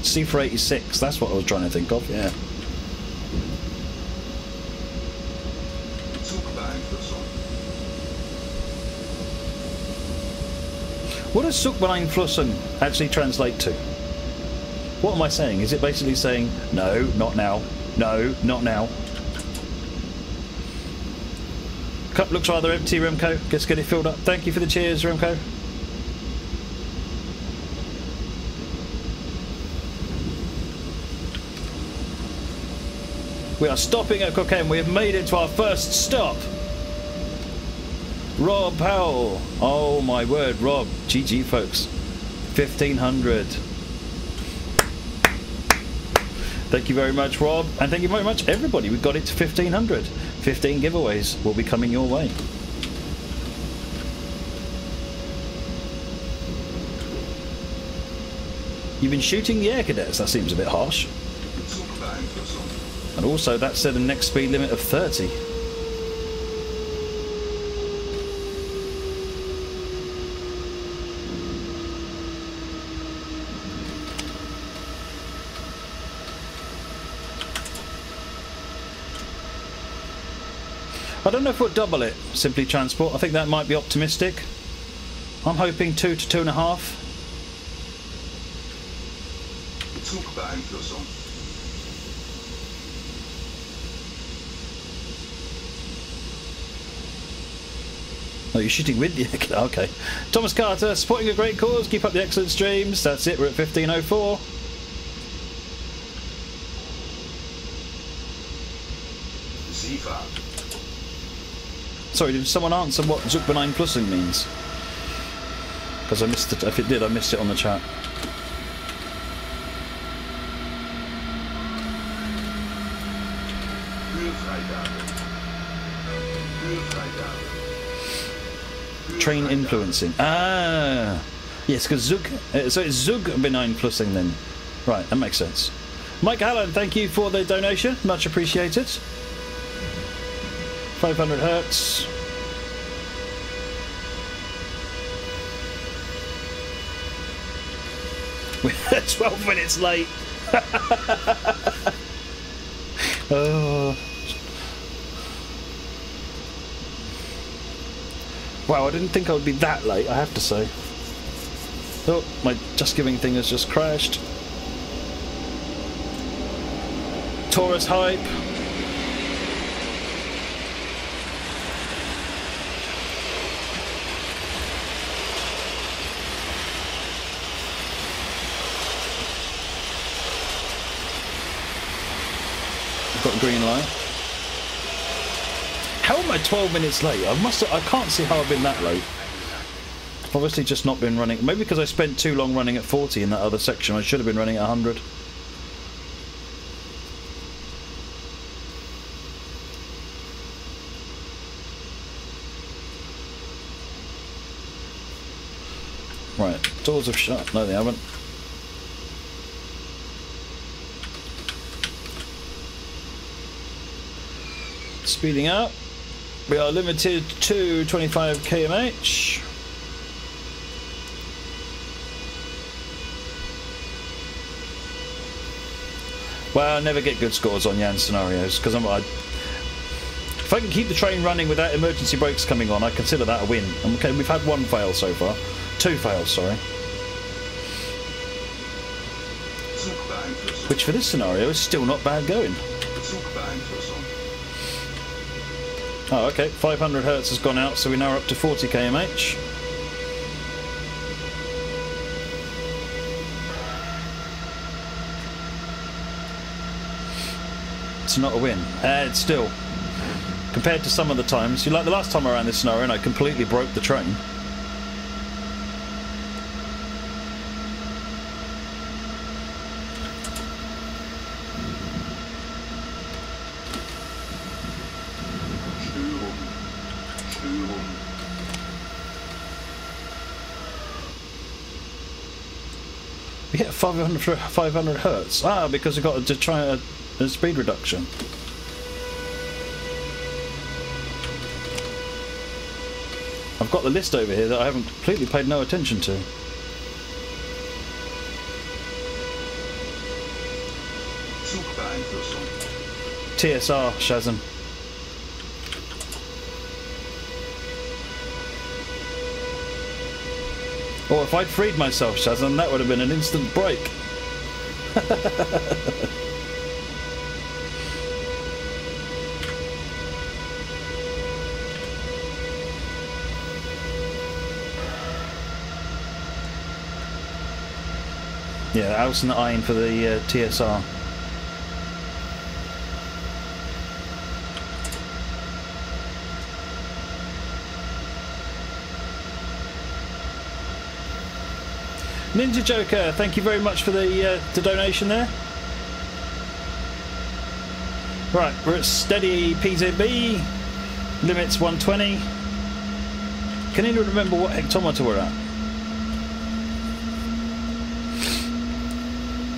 C for 86, that's what I was trying to think of, yeah. What does Zugbeeinflussung actually translate to? What am I saying? Is it basically saying, no, not now, no, not now? Cup looks rather empty, Remco. Let's get it filled up. Thank you for the cheers, Remco. We are stopping at Coquin. We have made it to our first stop. Rob Powell. Oh my word, Rob. GG, folks. 1500. Thank you very much, Rob. And thank you very much, everybody. We got it to 1500. 15 giveaways will be coming your way. You've been shooting the Air Cadets. That seems a bit harsh. And also, that said a next speed limit of 30. I don't know if we'll double it, Simply Transport. I think that might be optimistic. I'm hoping 2 to 2.5. Oh, you're shooting with the... Okay. Thomas Carter, supporting a great cause. Keep up the excellent streams. That's it. We're at 1504. Sorry, did someone answer what Zugbeeinflussung means? Because I missed it. If it did, I missed it on the chat. Train influencing. Ah, yes, because Zug. So it's Zugbeeinflussung then. Right, that makes sense. Mike Allen, thank you for the donation. Much appreciated. 500 hertz. We're 12 minutes late. Oh. Wow, I didn't think I would be that late, I have to say. Oh, my Just Giving thing has just crashed. Taurus hype. I've got a green light. How am I 12 minutes late? I can't see how I've been that late. I've obviously just not been running. Maybe because I spent too long running at 40 in that other section. I should have been running at 100. Right, doors have shut. No, they haven't. Speeding up. We are limited to 25 km/h. Well, I never get good scores on Jan scenarios because if I can keep the train running without emergency brakes coming on, I consider that a win. Okay, we've had one fail so far. 2 fails, sorry. Which for this scenario is still not bad going. Oh, okay, 500 hertz has gone out, so we now are up to 40 km/h. It's not a win. It's still, compared to some of the times, like the last time I ran this scenario and I completely broke the train. We hit 500 hertz. Ah, because we got to try a speed reduction. I've got the list over here that I haven't completely paid no attention to. TSR, Shazam. Or if I'd freed myself, Shazam, that would have been an instant break. Yeah, Aus and Ein for the TSR. Ninja Joker, thank you very much for the donation there. Right, we're at steady PZB, limits 120. Can anyone remember what hectometer we're at?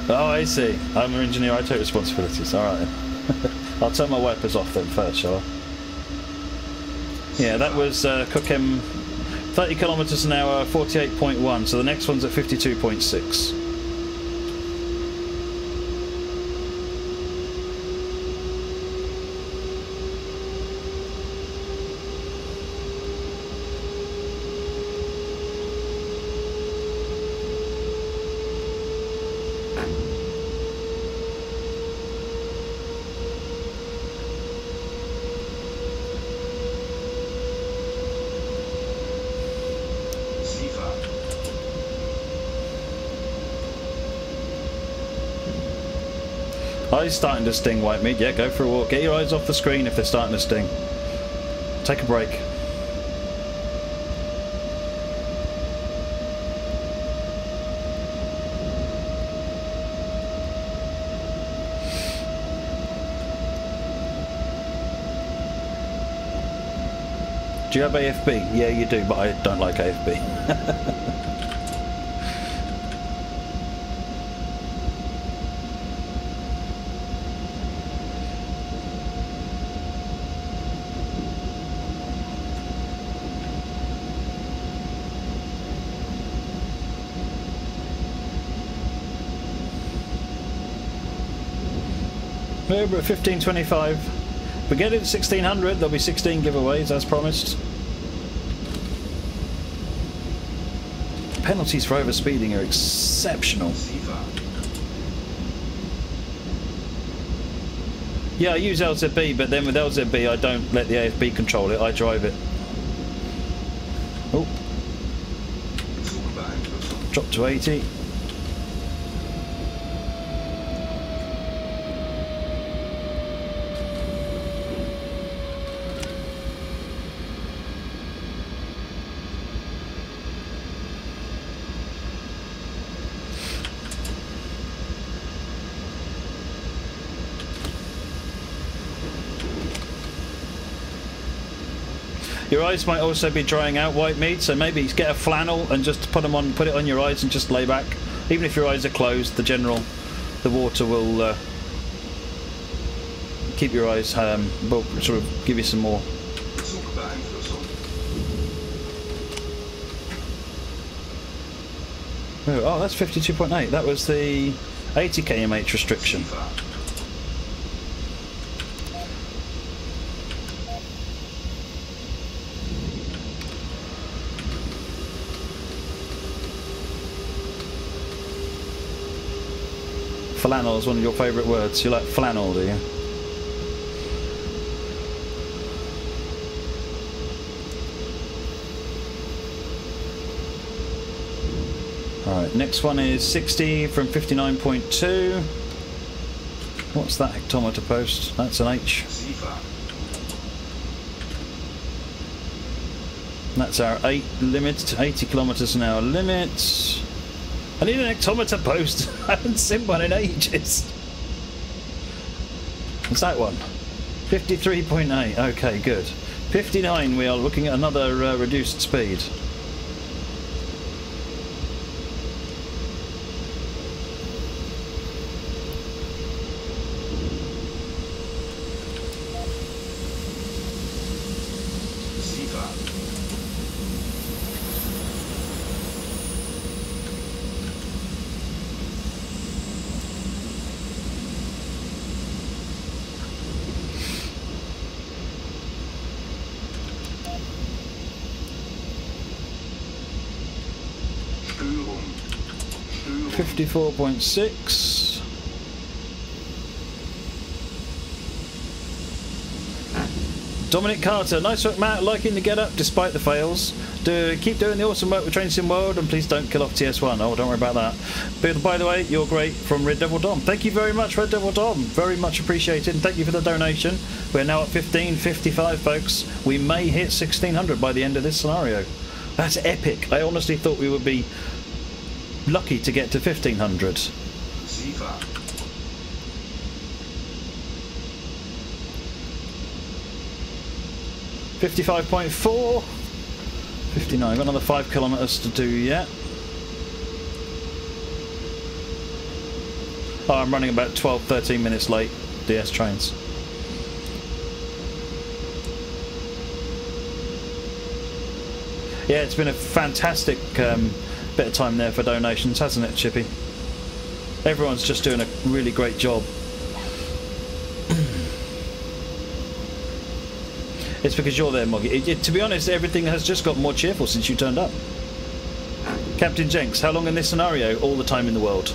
Oh, I see. I'm an engineer, I take responsibilities. Alright then. I'll turn my wipers off then first, shall I? Yeah, that was Cookham 30 kilometers an hour, 48.1, so the next one's at 52.6. Eyes starting to sting, white meat. Yeah, go for a walk. Get your eyes off the screen if they're starting to sting. Take a break. Do you have AFB? Yeah, you do, but I don't like AFB. We're at 1525. If we get it to 1600, there'll be 16 giveaways as promised. Penalties for overspeeding are exceptional. Yeah, I use LZB, but then with LZB I don't let the AFB control it, I drive it. Oh. Drop to 80. Your eyes might also be drying out, white meat, so maybe get a flannel and just put it on your eyes and just lay back. Even if your eyes are closed, the water will keep your eyes, will sort of give you some more. Oh, that's 52.8. That was the 80 km/h restriction. Flannel is one of your favourite words. You like flannel, do you? Alright, next one is 60 from 59.2. What's that hectometer post? That's an H. That's our 8 limit, 80 kilometres an hour limit. I need an hectometer post. I haven't seen one in ages. What's that one? 53.8. Okay, good. 59. We are looking at another reduced speed. Störung. 54.6. Dominic Carter, nice work, Matt. Liking the get up despite the fails. Keep doing the awesome work with Train Sim World, and please don't kill off TS1. Oh, don't worry about that. But by the way, you're great, from Red Devil Dom. Thank you very much, Red Devil Dom. Very much appreciated, and thank you for the donation. We're now at 1555, folks. We may hit 1600 by the end of this scenario. That's epic. I honestly thought we would be lucky to get to 1500. 55.4. 59. Got another 5 kilometres to do yet. Oh, I'm running about 12-13 minutes late. DS trains. Yeah, it's been a fantastic bit of time there for donations, hasn't it, Chippy? Everyone's just doing a really great job. It's because you're there, Moggy. To be honest, everything has just got more cheerful since you turned up. Captain Jenks, how long in this scenario? All the time in the world.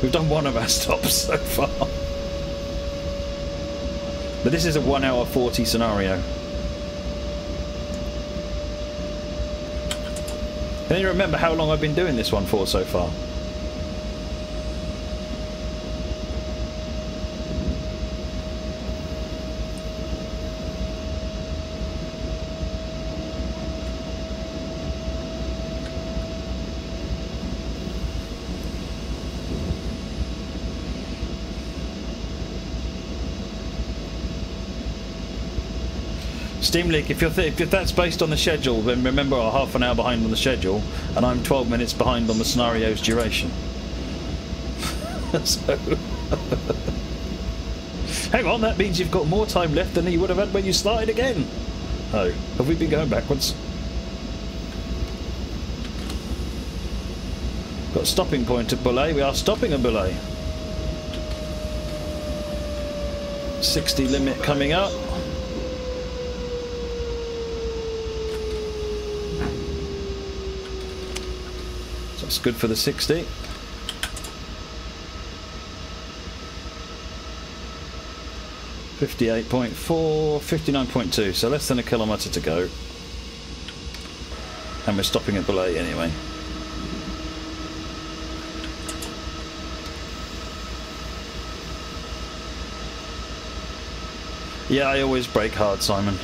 We've done one of our stops so far. But this is a 1 hour 40 scenario. Can you remember how long I've been doing this one for so far? Steam Leak, if that's based on the schedule, then remember I'm half an hour behind on the schedule, and I'm 12 minutes behind on the scenario's duration. So, hang on, that means you've got more time left than you would have had when you started again. Oh, have we been going backwards? Got a stopping point at Bulle. We are stopping at Bulle. 60 limit coming up. So that's good for the 60. .4, 59.2, so less than a kilometre to go. And we're stopping at Bulle anyway. Yeah, I always brake hard, Simon.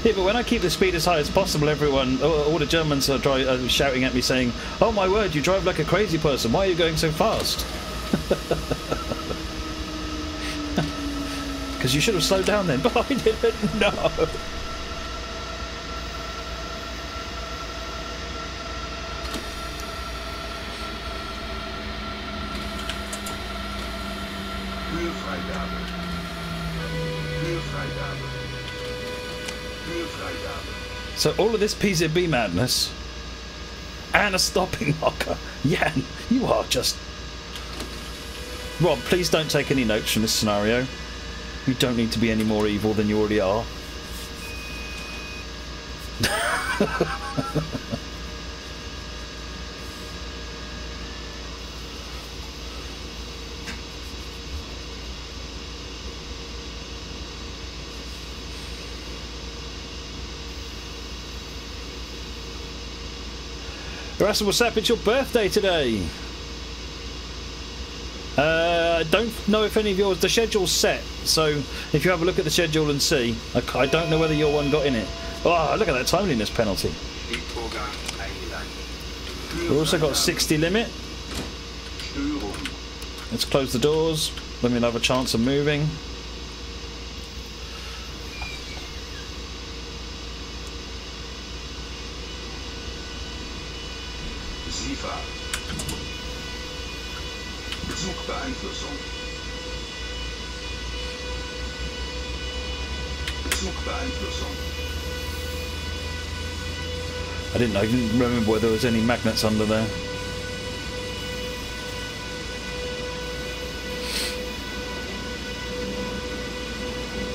Yeah, but when I keep the speed as high as possible, everyone, all the Germans are shouting at me saying, "Oh my word, you drive like a crazy person. Why are you going so fast?" Because you should have slowed down then. But I didn't know. Höhenfreigabe. Höhenfreigabe. So all of this PZB madness and a stopping marker. Jan, you are just... Rob, please don't take any notes from this scenario. You don't need to be any more evil than you already are. Russell, what's up? It's your birthday today. I don't know if any of yours... The schedule's set, so if you have a look at the schedule and see. I don't know whether your one got in it. Oh, look at that timeliness penalty. We've also got 60 limit. Let's close the doors. Then we'll have a chance of moving. Zugbeeinflussung. Zugbeeinflussung. I didn't remember whether there was any magnets under there.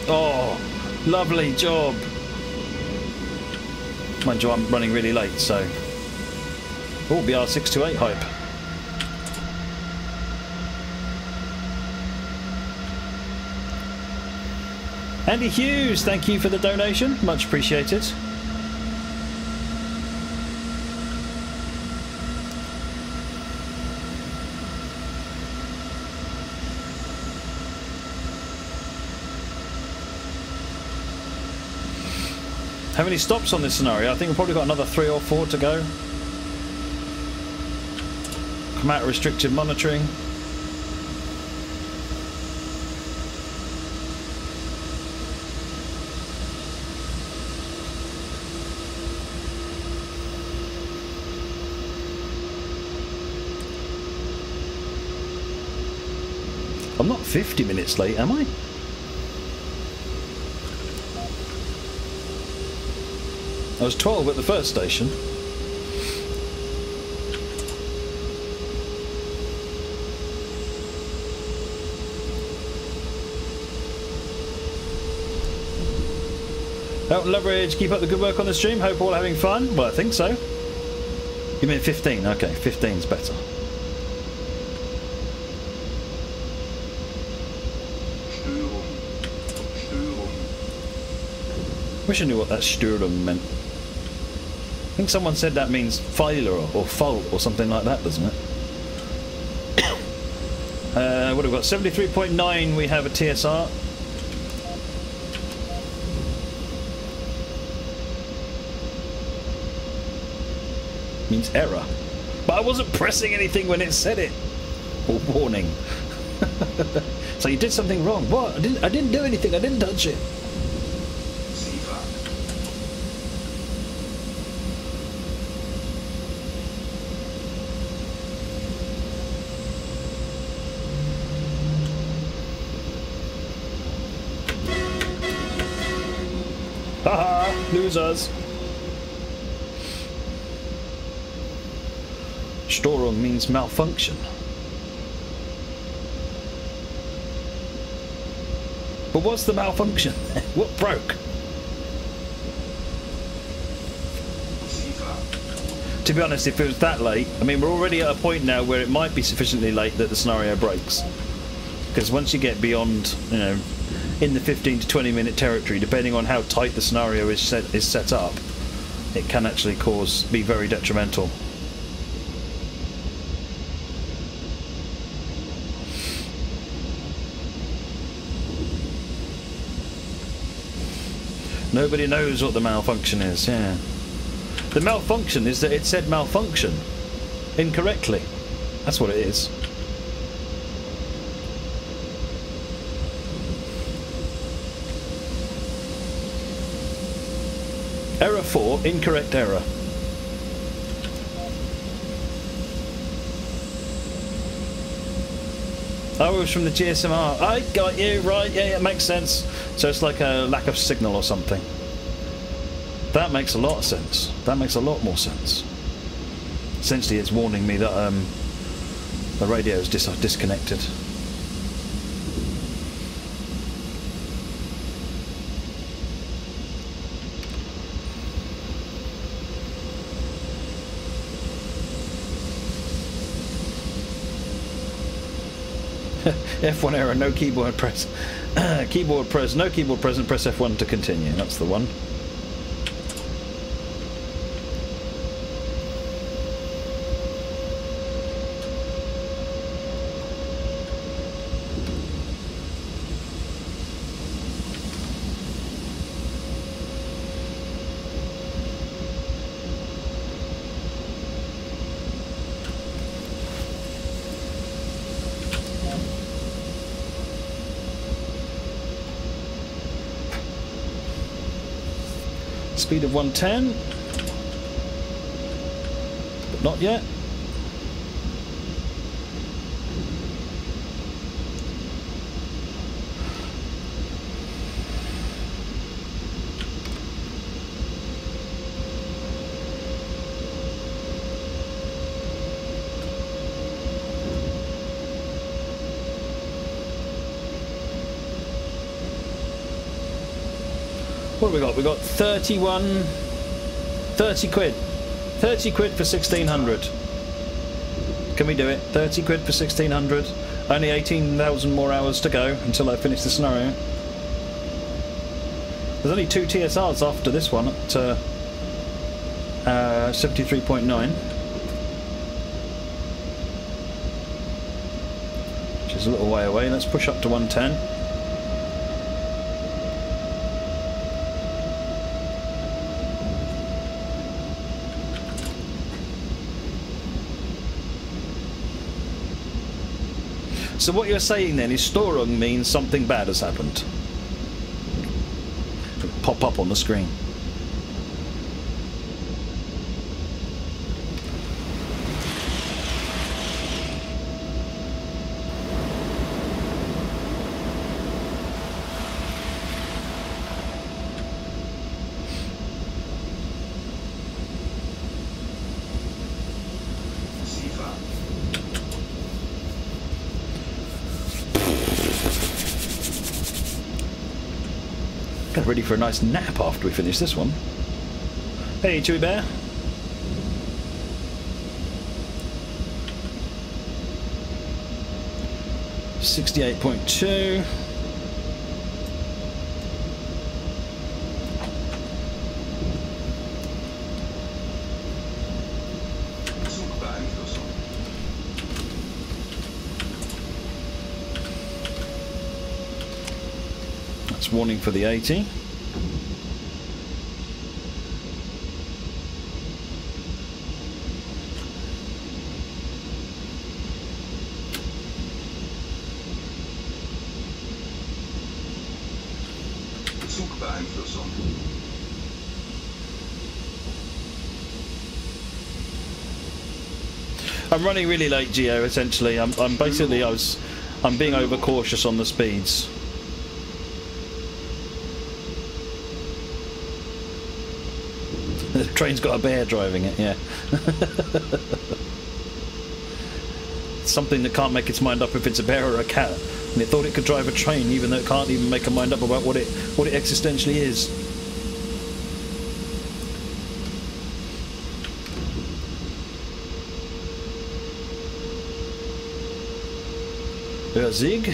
Oh, lovely job. Mind you, I'm running really late, so... Oh, BR628 hype. Andy Hughes, thank you for the donation. Much appreciated. How many stops on this scenario? I think we've probably got another 3 or 4 to go. Come out of restricted monitoring. I'm not 50 minutes late, am I? I was 12 at the first station. Elton Loveridge, keep up the good work on the stream. Hope all having fun. Well, I think so. You mean 15? Okay, 15's better. Wish I knew what that Störung meant. I think someone said that means failure or fault or something like that, doesn't it? What have we got? 73.9, we have a TSR. Means error. But I wasn't pressing anything when it said it. Or warning. So you did something wrong. What? I didn't do anything. I didn't touch it. Losers. Störung means malfunction. But what's the malfunction? What broke? To be honest, if it was that late, I mean, we're already at a point now where it might be sufficiently late that the scenario breaks. Because once you get beyond, you know, in the 15 to 20 minute territory, depending on how tight the scenario is set up, it can actually be very detrimental. Nobody knows what the malfunction is, yeah. The malfunction is that it said malfunction incorrectly. That's what it is. Error 4, incorrect error. Oh, it was from the GSMR. I got you, right, yeah, it makes sense. So it's like a lack of signal or something. That makes a lot of sense. That makes a lot more sense. Essentially, it's warning me that the radio is disconnected. F1 error, no keyboard press. Keyboard press, no keyboard present, press F1 to continue. That's the one. Speed of 110, but not yet. What have we got? We've got 30 quid. 30 quid for 1600. Can we do it? 30 quid for 1600. Only 18,000 more hours to go until I finish the scenario. There's only 2 TSRs after this one at 73.9. Which is a little way away. Let's push up to 110. So what you're saying then is Störung means something bad has happened. It'll pop up on the screen. Get ready for a nice nap after we finish this one. Hey, Chewy Bear. $68.2. Warning for the 80. Zugbeeinflussung. I'm running really late, Geo. Essentially, I'm basically I'm being overcautious on the speeds. The train's got a bear driving it, yeah. Something that can't make its mind up if it's a bear or a cat. And it thought it could drive a train even though it can't even make a mind up about what it existentially is. Zig.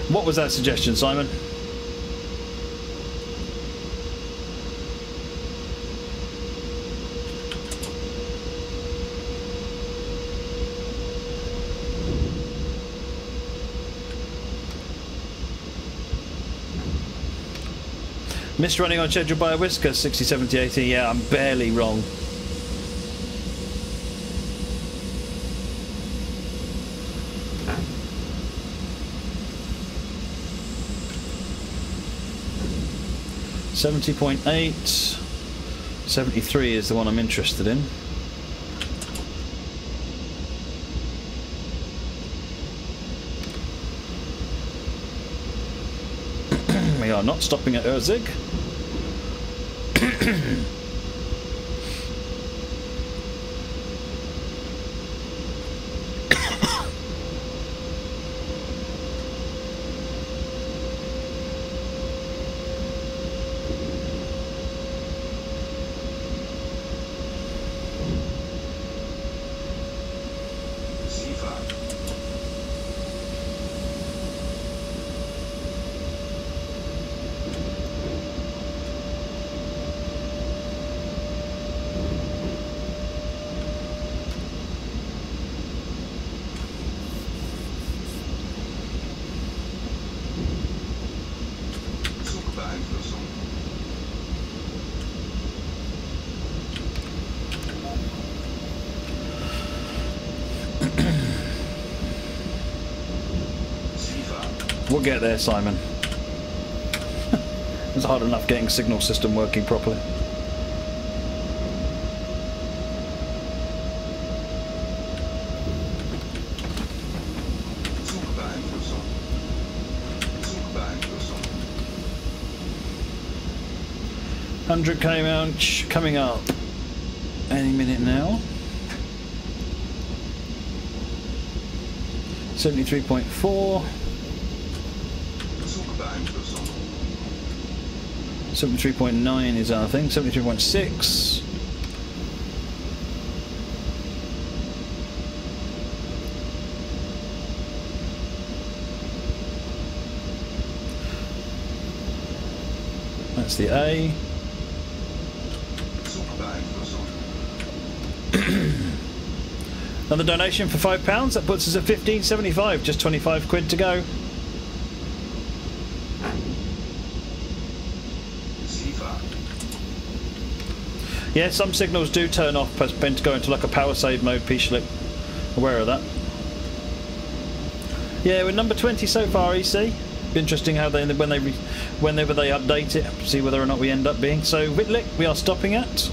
What was that suggestion, Simon? Missed running on schedule by a whisker, 60, 70, 80. Yeah, I'm barely wrong. $70.8. 73 is the one I'm interested in. We are not stopping at Erzig. We'll get there, Simon. It's hard enough getting signal system working properly. $100K coming up any minute now. 73.4. 73.9 is our thing. 73.6. That's the A. Another donation for £5. That puts us at $15.75. Just 25 quid to go. Yeah, some signals do turn off, tend to go into like a power save mode, P-Slip. Aware of that. Yeah, we're number 20 so far, EC. Be interesting how they, whenever they update it, see whether or not we end up being. So, Whitlick, we are stopping at.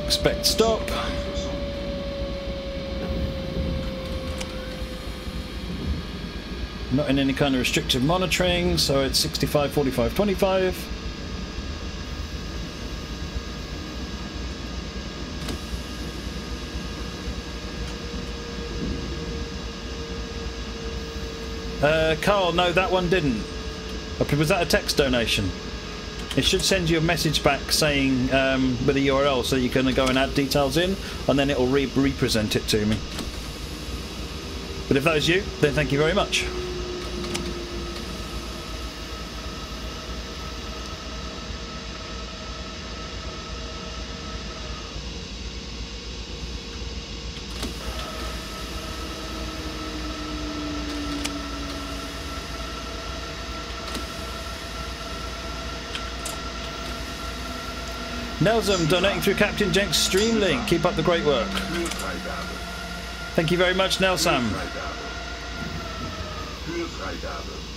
Expect stop. Not in any kind of restrictive monitoring, so it's 65, 45, 25. Carl, no, that one didn't. Was that a text donation? It should send you a message back saying with a URL, so you can go and add details in, and then it will represent it to me. But if that was you, then thank you very much. Nelson donating through Captain Jenk's stream link. Keep up the great work. Thank you very much, Nelson. Kühlfreigabe.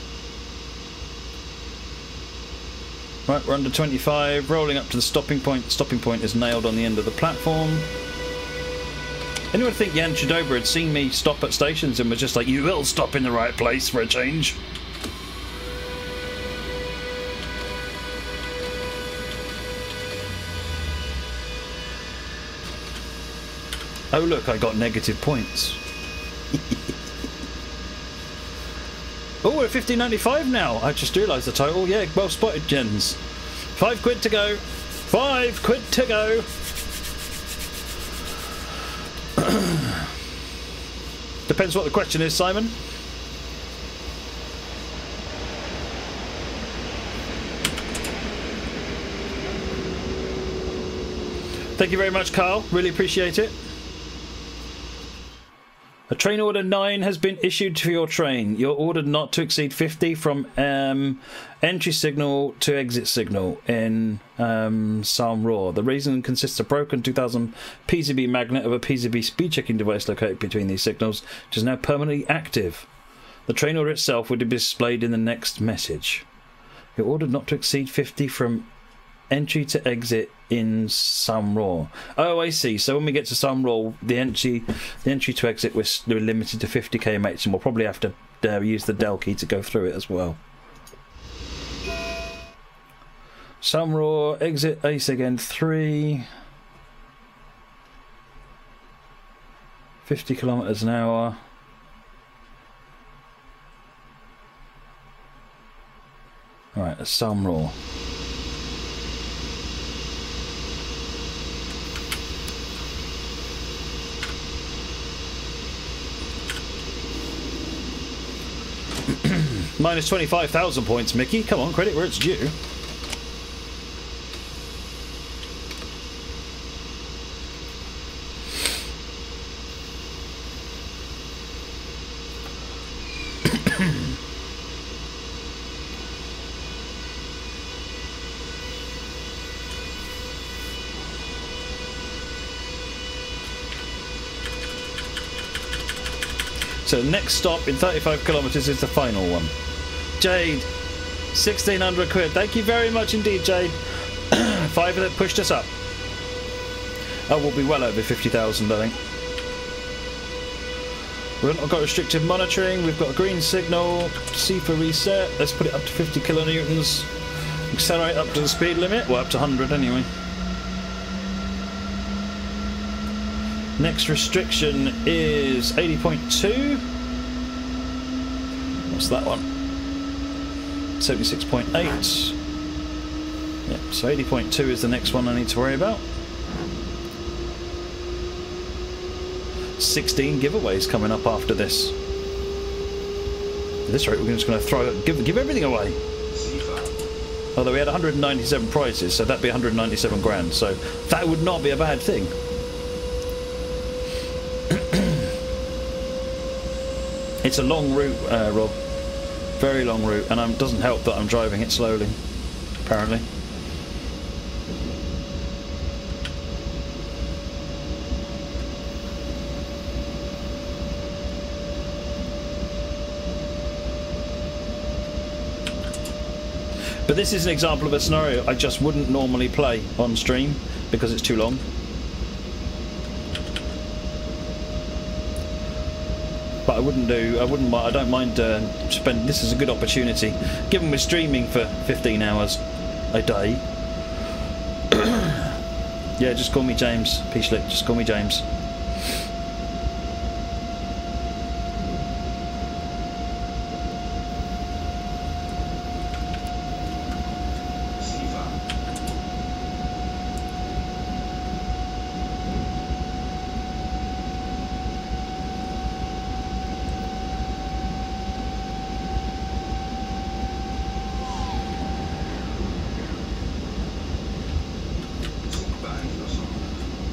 Right, we're under 25, rolling up to the stopping point. Stopping point is nailed on the end of the platform. Anyone think Jan Chudoba had seen me stop at stations and was just like, you will stop in the right place for a change? Oh look, I got negative points. Oh, we're at 15.95 now. I just realised the total. Yeah, well spotted, Jens. £5 to go. £5 to go. Depends what the question is, Simon. Thank you very much, Carl. Really appreciate it. A train order 9 has been issued to your train. You're ordered not to exceed 50 from entry signal to exit signal in Salm-Rohr. The reason consists of broken 2000 PCB magnet of a PCB speed checking device located between these signals, which is now permanently active. The train order itself would be displayed in the next message. You're ordered not to exceed 50 from entry to exit in Salm-Rohr. Oh, I see. So when we get to Salm-Rohr, the entry to exit we're limited to 50 km, and we'll probably have to use the Del key to go through it as well. Salm-Rohr, exit ACE again 3. 50 kilometers an hour. All right, Salm-Rohr. Minus 25,000 points, Mickey. Come on, credit where it's due. So next stop in 35 kilometres is the final one. Jade, 1,600 quid. Thank you very much indeed, Jade. Fiver that pushed us up. Oh, we'll be well over 50,000, I think. We've not got restricted monitoring. We've got a green signal. C for reset. Let's put it up to 50 kilonewtons. Accelerate up to the speed limit. Well, up to 100 anyway. Next restriction is 80.2. What's that one? 76.8. Yep, so 80.2 is the next one I need to worry about. 16 giveaways coming up after this. At this rate, we're just going to give everything away. Although we had 197 prizes, so that'd be 197 grand. So that would not be a bad thing. It's a long route, Rob. Very long route, and it doesn't help that I'm driving it slowly, apparently. But this is an example of a scenario I just wouldn't normally play on stream because it's too long. But I don't mind this is a good opportunity, given we're streaming for 15 hours a day. Yeah, just call me James, Peachlet, just call me James.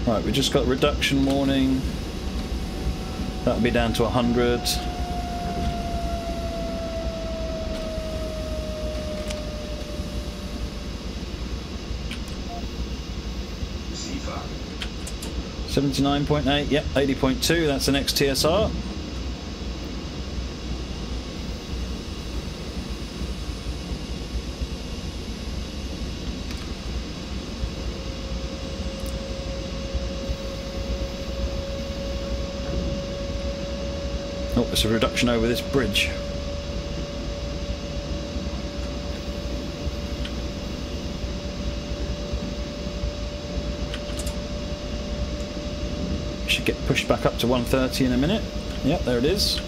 Right, we just got reduction warning. That'll be down to 100. $79.8, yep, 80.2, that's the next TSR. It's a reduction over this bridge. Should get pushed back up to 130 in a minute. Yep, there it is.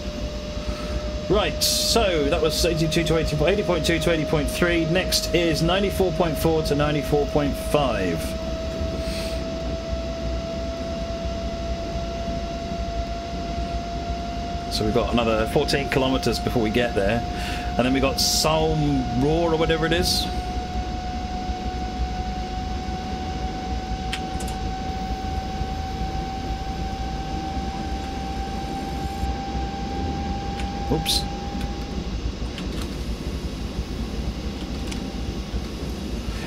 Right, so that was 82 to 80.2 to 80.3. Next is 94.4 to 94.5. So we've got another 14 kilometres before we get there. And then we've got Salm Roar or whatever it is. Oops.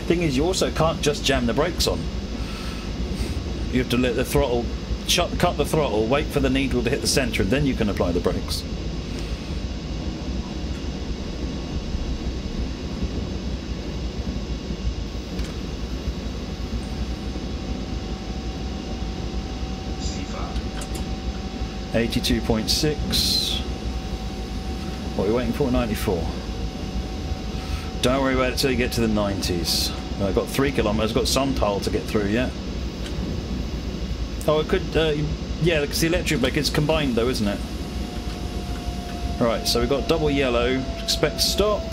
Thing is, you also can't just jam the brakes on. You have to let the throttle, cut the throttle, wait for the needle to hit the centre, and then you can apply the brakes. $82.6. What are we waiting for? 94. Don't worry about it till you get to the 90s. I've got 3 kilometres, got some tile to get through yet. Oh, it could, yeah, because the electric brake is combined though, isn't it? Right, so we've got double yellow, expect stop.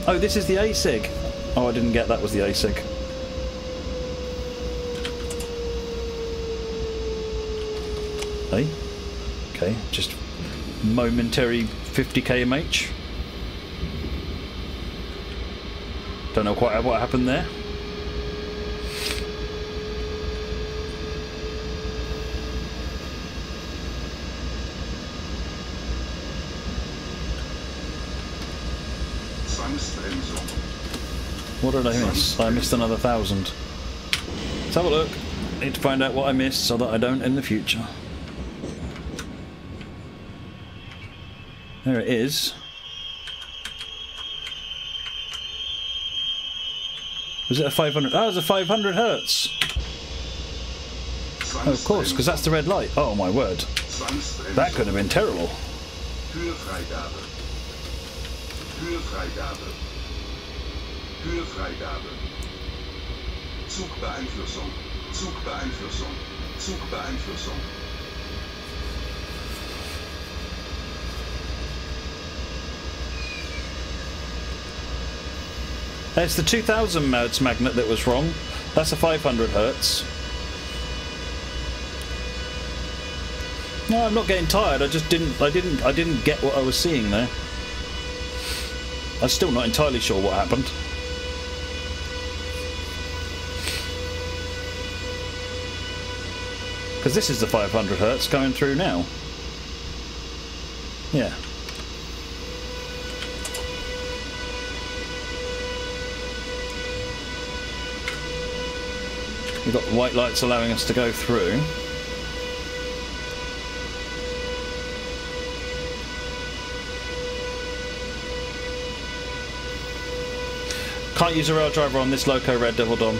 Oh, this is the ASIG. Oh, I didn't get that was the ASIG. Hey? Okay, just momentary 50 kmh. Don't know quite what happened there. What did I miss? I missed another 1,000. Let's have a look. Need to find out what I missed so that I don't in the future. There it is. Was it a 500? Oh, it was a 500 hertz. Oh, of course, because that's the red light. Oh my word. That could have been terrible. Zugbeeinflussung. Zugbeeinflussung. Zugbeeinflussung. It's the 2000 Hertz magnet that was wrong. That's a 500 Hertz. No, I'm not getting tired. I just didn't get what I was seeing there. I'm still not entirely sure what happened. Because this is the 500 Hertz going through now. Yeah. We've got white lights allowing us to go through. Can't use a rail driver on this loco, Red Devil Dom.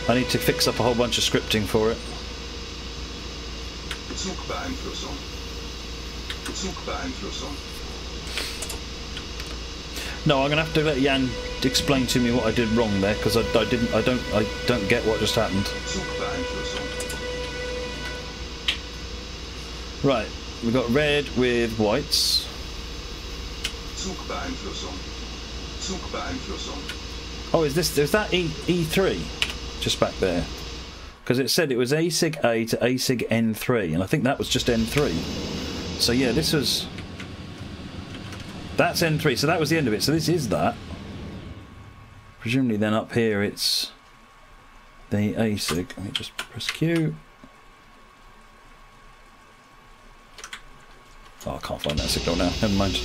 I need to fix up a whole bunch of scripting for it. Zugbeeinflussung. Zugbeeinflussung. No, I'm gonna have to let Jan explain to me what I did wrong there, because I don't get what just happened. Right, we've got red with whites. Zugbeeinflussung. Zugbeeinflussung. Oh, is that E3 just back there? Because it said it was ASIG A to ASIG N3, and I think that was just N3. So yeah, this was. That's N3, so that was the end of it. So this is that. Presumably then up here it's the ASIG. Let me just press Q. Oh, I can't find that signal now. Never mind.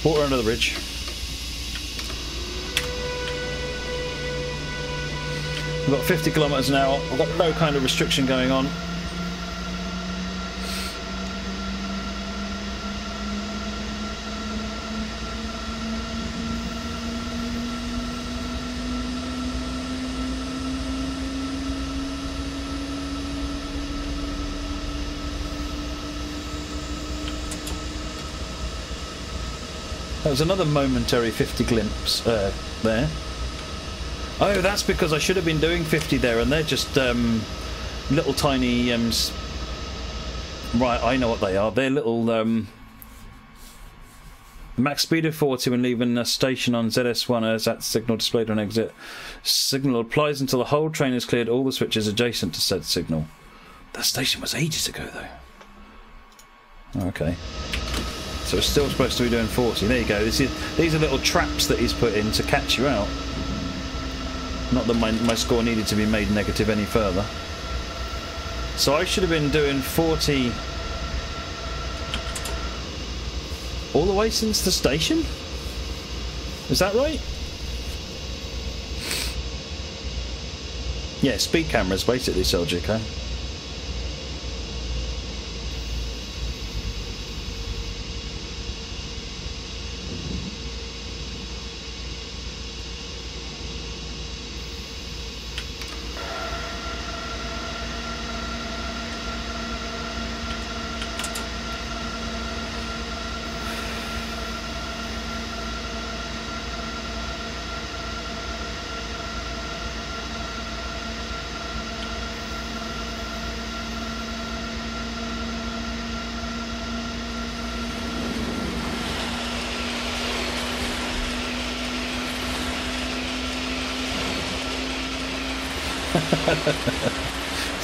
Water under the bridge. We've got 50 kilometres an hour. I've got no kind of restriction going on. That was another momentary 50 glimpse there. Oh, that's because I should have been doing 50 there, and they're just little tiny... right, I know what they are. They're little... max speed of 40 when leaving a station on ZS1 as that signal displayed on exit. Signal applies until the whole train is cleared, all the switches adjacent to said signal. That station was ages ago, though. Okay. So it's still supposed to be doing 40. There you go. These are little traps that he's put in to catch you out. Not that my score needed to be made negative any further. So I should have been doing 40 all the way since the station? Is that right? Yeah, speed cameras basically, Seljuk, huh?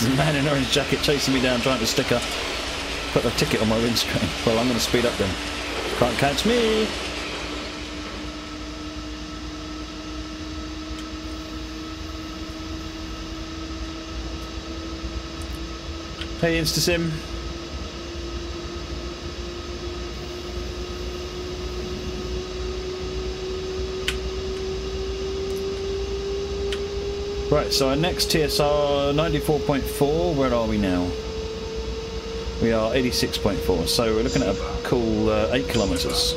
There's a man in an orange jacket chasing me down trying to put a ticket on my windscreen. Well, I'm going to speed up then. Can't catch me! Hey, InstaSim. Right, so our next TSR 94.4, where are we now? We are 86.4, so we're looking at a cool 8 kilometres.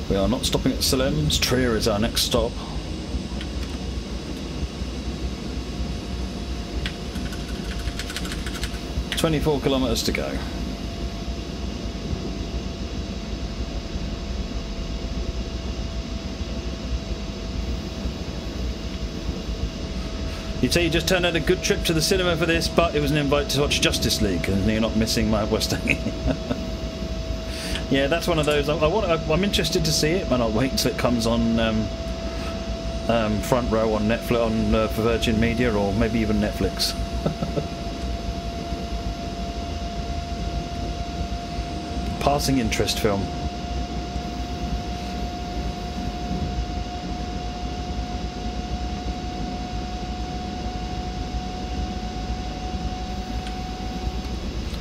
We are not stopping at Koblenz Trier is our next stop. "24 kilometres to go." You'd say you just turned out a good trip to the cinema for this, but it was an invite to watch Justice League, and you're not missing my West End. Yeah, that's one of those. I'm interested to see it, and I'll wait until it comes on front row on Netflix, for Virgin Media, or maybe even Netflix. Passing interest film.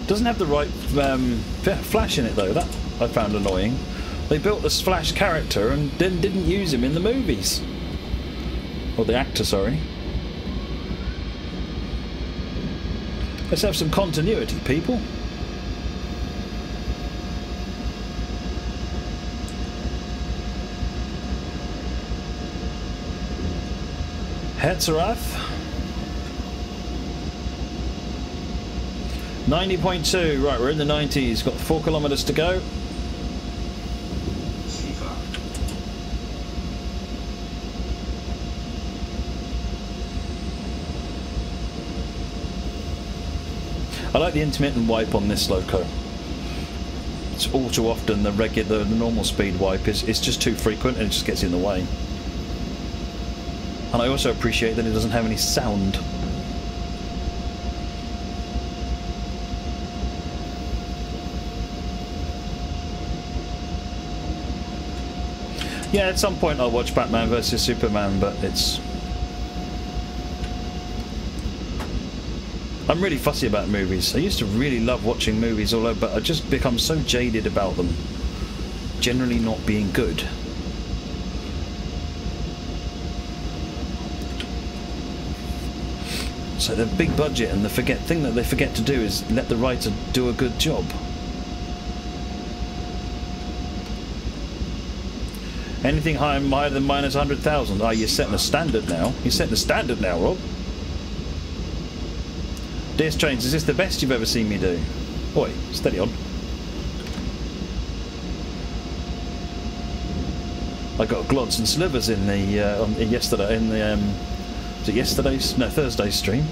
Doesn't have the right flash in it though. That I found annoying. They built this Flash character and then didn't use him in the movies. Or the actor, sorry. Let's have some continuity, people. Hetzerath. 90.2, right, we're in the 90s, got 4 kilometres to go. I like the intermittent wipe on this loco. It's all too often the normal speed wipe is just too frequent and it just gets in the way. And I also appreciate that it doesn't have any sound. Yeah, at some point I'll watch Batman vs Superman, but it's... I'm really fussy about movies. I used to really love watching movies all over, but I just become so jaded about them generally not being good. So they're big budget, and the thing that they forget to do is let the writer do a good job. Anything higher than minus 100,000? Oh, you're setting a standard now. You're setting a standard now, Rob. Dear Strange, is this the best you've ever seen me do? Oi, steady on. I got glods and slivers in the yesterday in the was it yesterday's? No, Thursday's stream.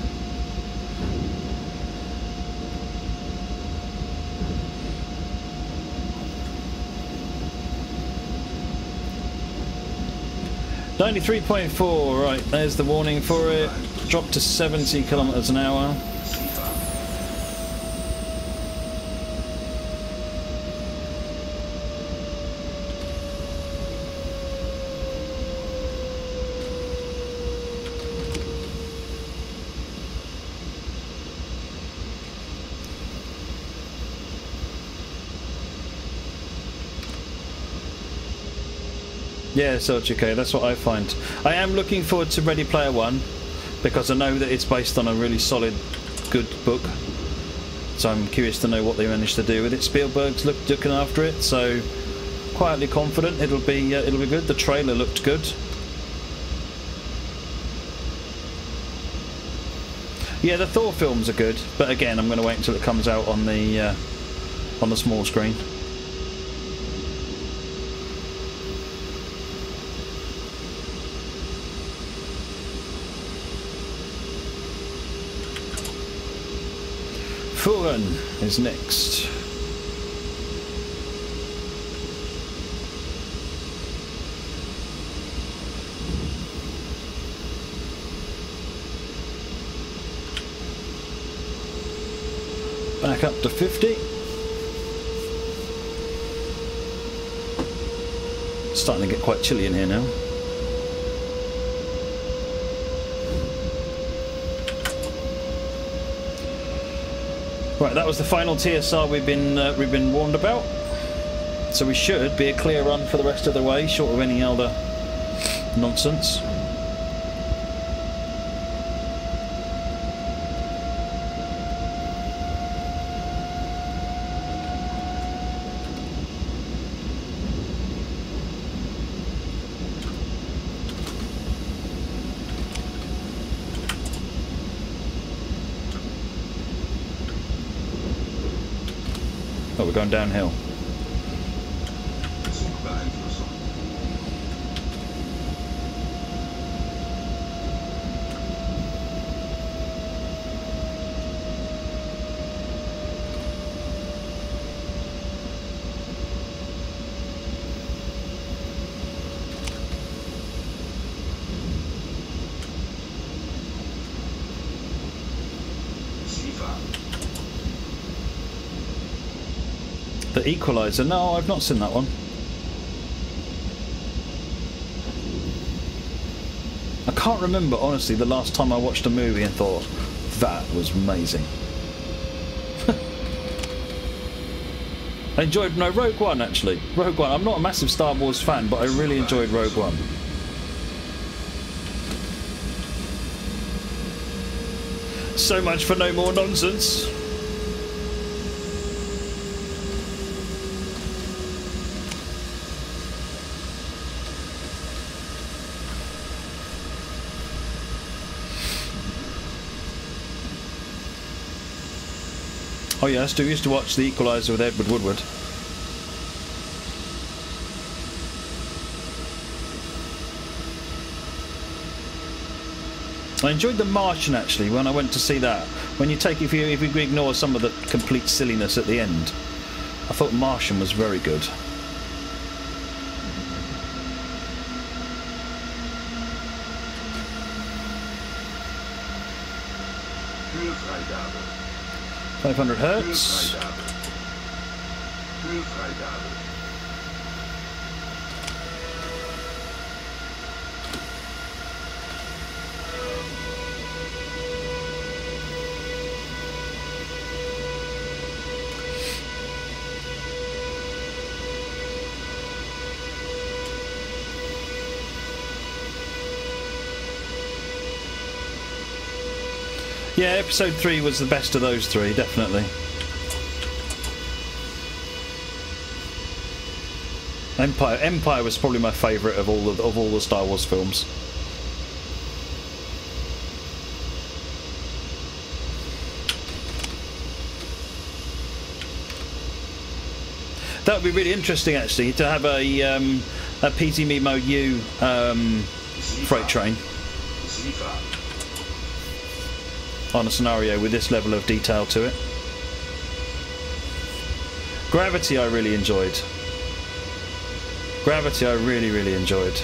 .4, right, there's the warning for it. Dropped to 70 kilometers an hour. Yeah, so it's okay, that's what I find. I am looking forward to Ready Player One because I know that it's based on a really solid, good book. So I'm curious to know what they managed to do with it. Spielberg's looking after it, so quietly confident it'll be good. The trailer looked good. Yeah, the Thor films are good, but again, I'm going to wait until it comes out on the small screen. Furen is next. Back up to 50. It's starting to get quite chilly in here now. Right, that was the final TSR we've been warned about. So we should be a clear run for the rest of the way, short of any other nonsense. Oh, we're going downhill. The Equalizer? No, I've not seen that one. I can't remember, honestly, the last time I watched a movie and thought, that was amazing. I enjoyed, no, Rogue One actually. Rogue One. I'm not a massive Star Wars fan, but I really enjoyed Rogue One. So much for no more nonsense. Oh yeah, I still used to watch The Equalizer with Edward Woodward. I enjoyed The Martian actually when I went to see that. When you take, if you ignore some of the complete silliness at the end, I thought Martian was very good. Höhenfreigabe. 500 hertz. Höhenfreigabe. Yeah, episode 3 was the best of those three, definitely. Empire was probably my favourite of all the Star Wars films. That would be really interesting, actually, to have a PT Mimo U freight train on a scenario with this level of detail to it. Gravity I really enjoyed. Gravity I really enjoyed.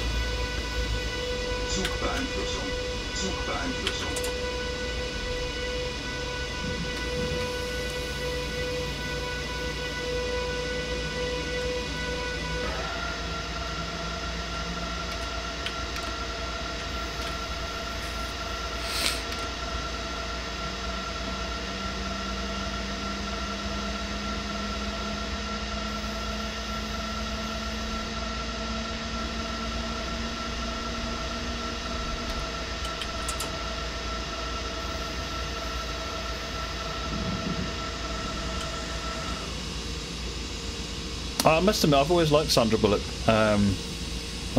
I must admit, I've always liked Sandra Bullock. I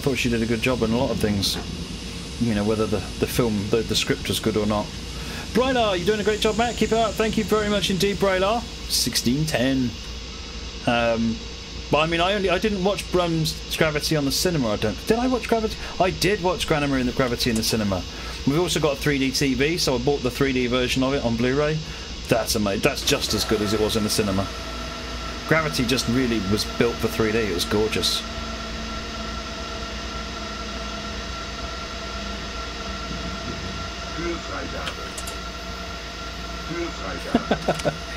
thought she did a good job in a lot of things. You know, whether the film, the script was good or not. Brylar, you're doing a great job, Matt. Keep it up. Thank you very much indeed, Brylar. 1610. But I mean, I didn't watch Brum's Gravity on the cinema. Did I watch Gravity? I did watch Gravity in the cinema. We've also got a 3D TV, so I bought the 3D version of it on Blu-ray. That's amazing. That's just as good as it was in the cinema. Gravity just really was built for 3D. It was gorgeous.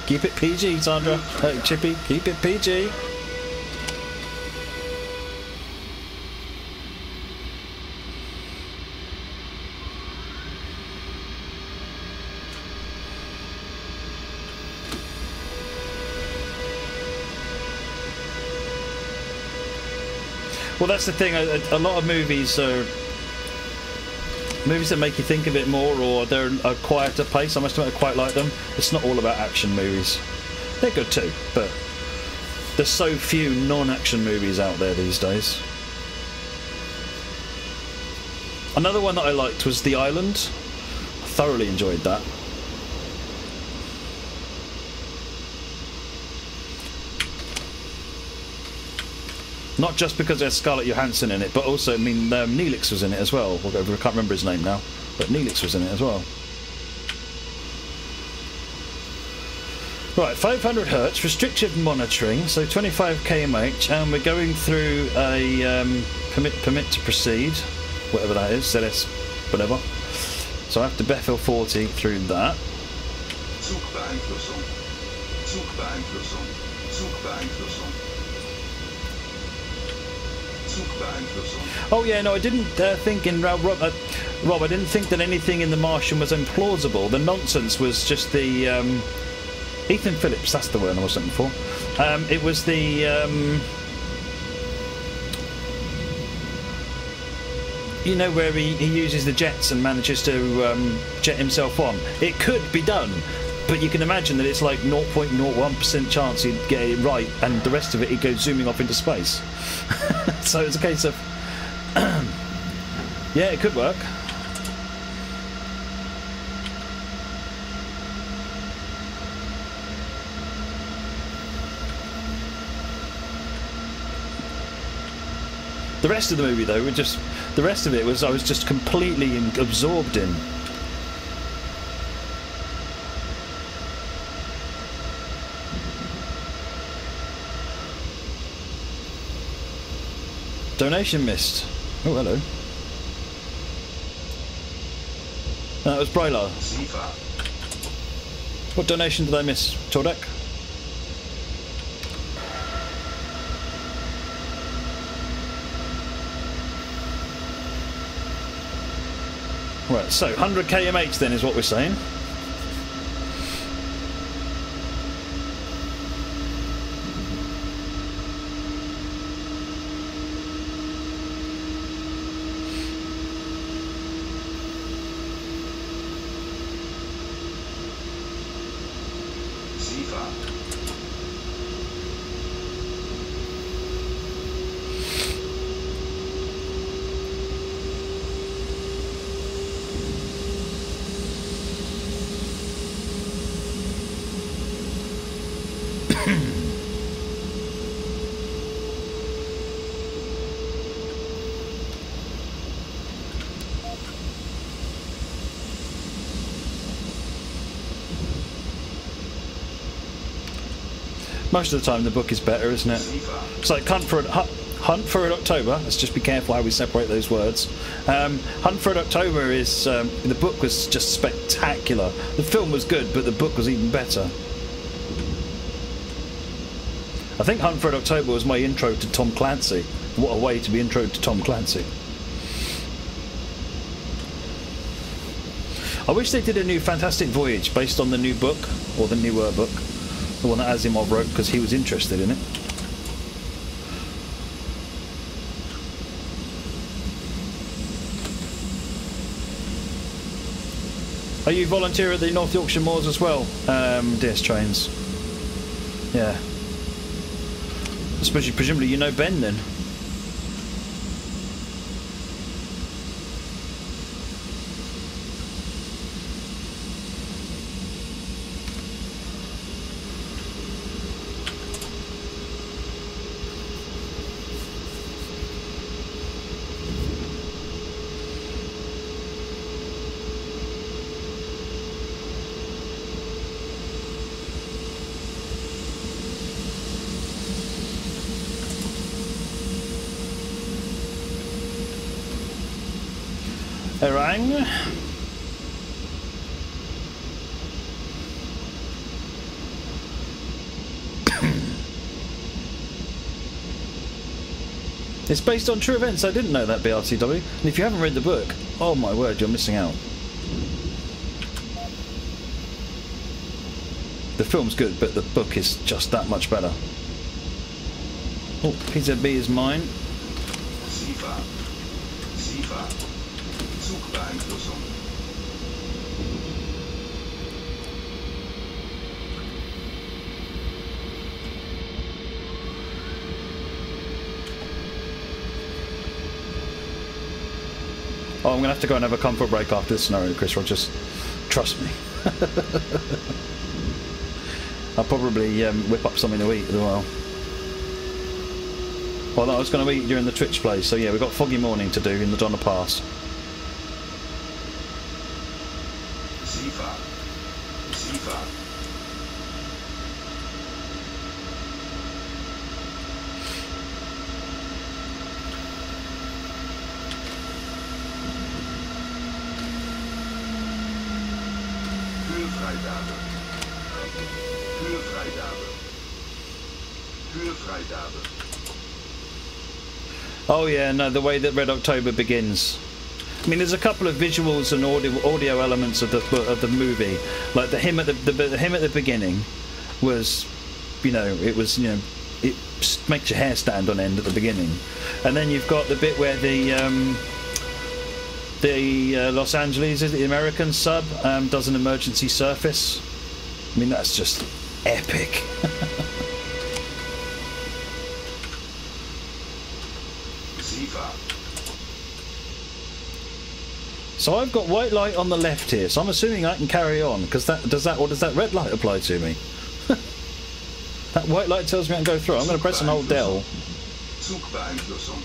Keep it PG, Sandra. Chippy, keep it PG. Well, that's the thing. A lot of movies are movies that make you think a bit more, or they're a quieter pace. I must admit, I quite like them. It's not all about action movies. They're good too, but there's so few non-action movies out there these days. Another one that I liked was The Island. I thoroughly enjoyed that. Not just because there's Scarlett Johansson in it, but also, I mean, Neelix was in it as well. I can't remember his name now, but Neelix was in it as well. Right, 500 Hertz, restrictive monitoring, so 25 kmh, and we're going through a permit to proceed, whatever that is, ZS, whatever. So I have to Bethel 40 through that. Oh yeah, no, I didn't think in Rob, I didn't think that anything in The Martian was implausible. The nonsense was just the Ethan Phillips. That's the word I was looking for. It was the you know, where he uses the jets and manages to jet himself on. It could be done, but you can imagine that it's like 0.01% chance he'd get it right, and the rest of it he'd go zooming off into space. So it's a case of yeah, it could work. The rest of the movie, though, the rest of it was I was just completely absorbed in. Donation missed. Oh, hello. That was Brylar. What donation did I miss, Tordek? Right, so 100 kmh then is what we're saying. Most of the time the book is better, isn't it? It's like Hunt for Red October. Let's just be careful how we separate those words. Hunt for Red October is the book was just spectacular. The film was good, but the book was even better. I think Hunt for Red October was my intro to Tom Clancy. What a way to be intro to Tom Clancy. I wish they did a new Fantastic Voyage based on the new book, or the newer book. The one that Asimov wrote, because he was interested in it. Are you volunteer at the North Yorkshire Moors as well, DS Trains? Yeah. Especially, presumably you know Ben then? Orang. It's based on true events. I didn't know that, BRTW. And if you haven't read the book, oh my word, you're missing out. The film's good, but the book is just that much better. Oh, Pizza B is mine. Oh, I'm going to have to go and have a comfort break after this scenario, Chris Rogers. Trust me. I'll probably whip up something to eat as well. Well, I was going to eat during the Twitch play, so yeah, we've got Foggy Morning to do in the Donna Pass. Oh yeah, no, the way that Red October begins. I mean, there's a couple of visuals and audio elements of the movie, like the hymn at the hymn at the beginning was, you know, it was, you know, it makes your hair stand on end at the beginning, and then you've got the bit where the Los Angeles, is it the American sub, does an emergency surface. I mean, that's just epic. So I've got white light on the left here, so I'm assuming I can carry on, because what does that red light apply to me? That white light tells me I can go through. I'm going to press and hold Del.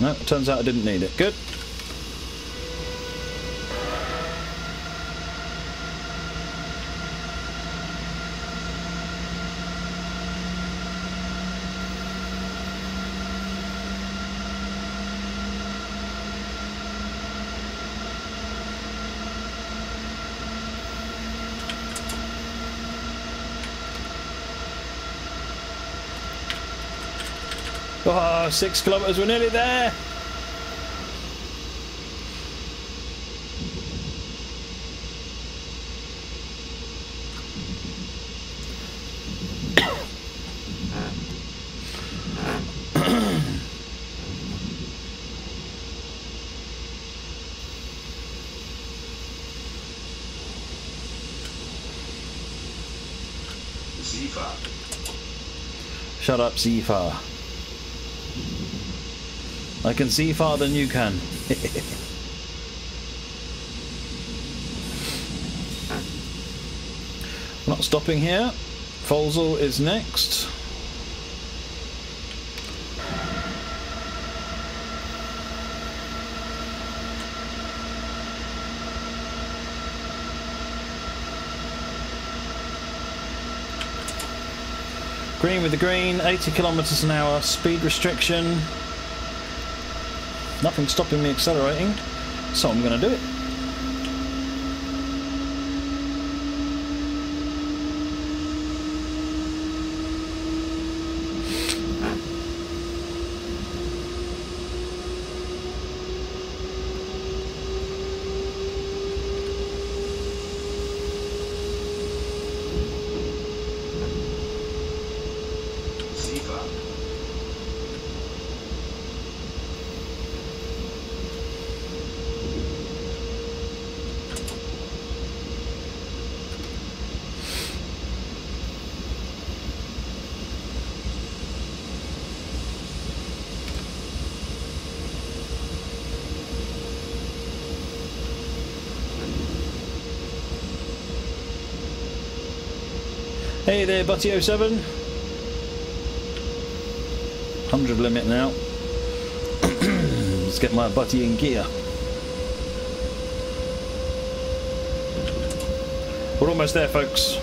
No, it turns out I didn't need it. Good. Oh, 6 kilometres, we're nearly there. Shut up, Zifa. I can see farther than you can. Not stopping here. Folsel is next. Green with the green, 80 kilometers an hour, speed restriction. Nothing stopping me accelerating, so I'm going to do it. Hey there, Butty07. 100 limit now. Let's get my Butty in gear. We're almost there, folks.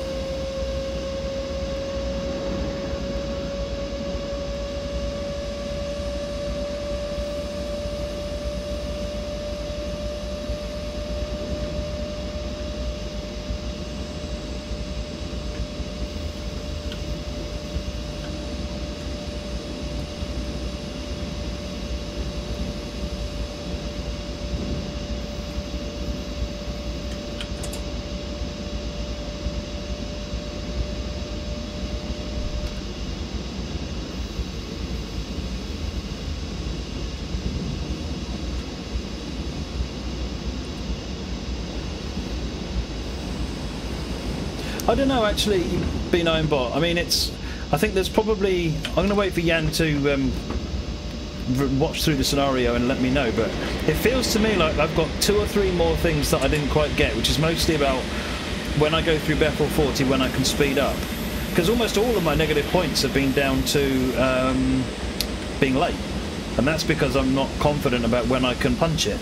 I don't know, actually, being owned bot. I mean, it's. I think there's probably. I'm going to wait for Jan to watch through the scenario and let me know. But it feels to me like I've got 2 or 3 more things that I didn't quite get, which is mostly about when I go through Bethel 40 when I can speed up. Because almost all of my negative points have been down to being late, and that's because I'm not confident about when I can punch it.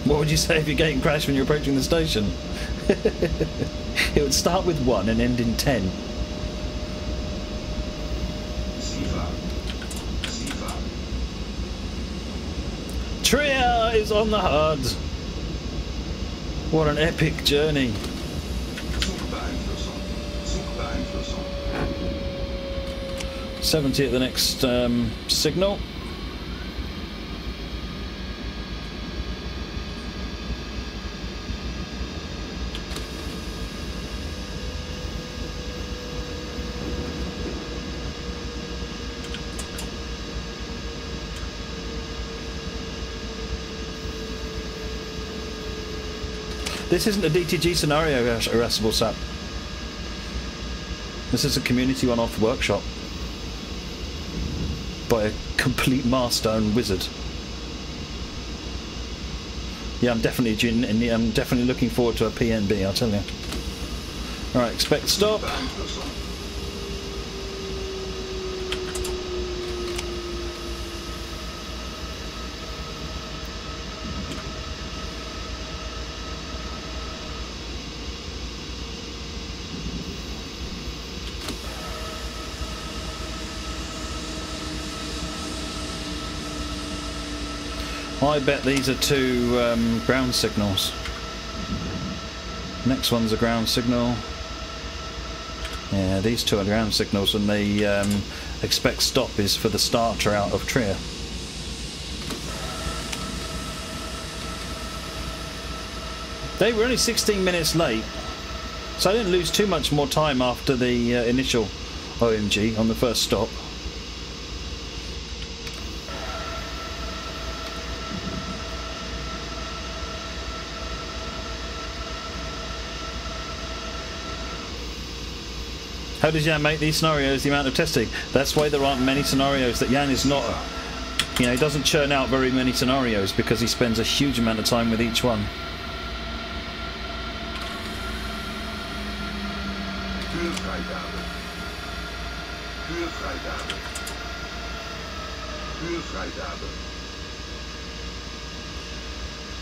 What would you say if your gate crashed when you're approaching the station? It would start with 1 and end in 10. Trier is on the hard. What an epic journey. 70 at the next signal. This isn't a DTG scenario, Irascible Sap. This is a community one-off workshop by a complete master and wizard. Yeah, I'm definitely looking forward to a PNB, I'll tell you. Alright, expect stop. I bet these are 2 ground signals. Next one's a ground signal. Yeah, these 2 are ground signals, and the expect stop is for the starter out of Trier. They were only 16 minutes late, so I didn't lose too much more time after the initial OMG on the first stop. How does Jan make these scenarios the amount of testing? That's why there aren't many scenarios that Jan is not, you know, he doesn't churn out very many scenarios because he spends a huge amount of time with each one.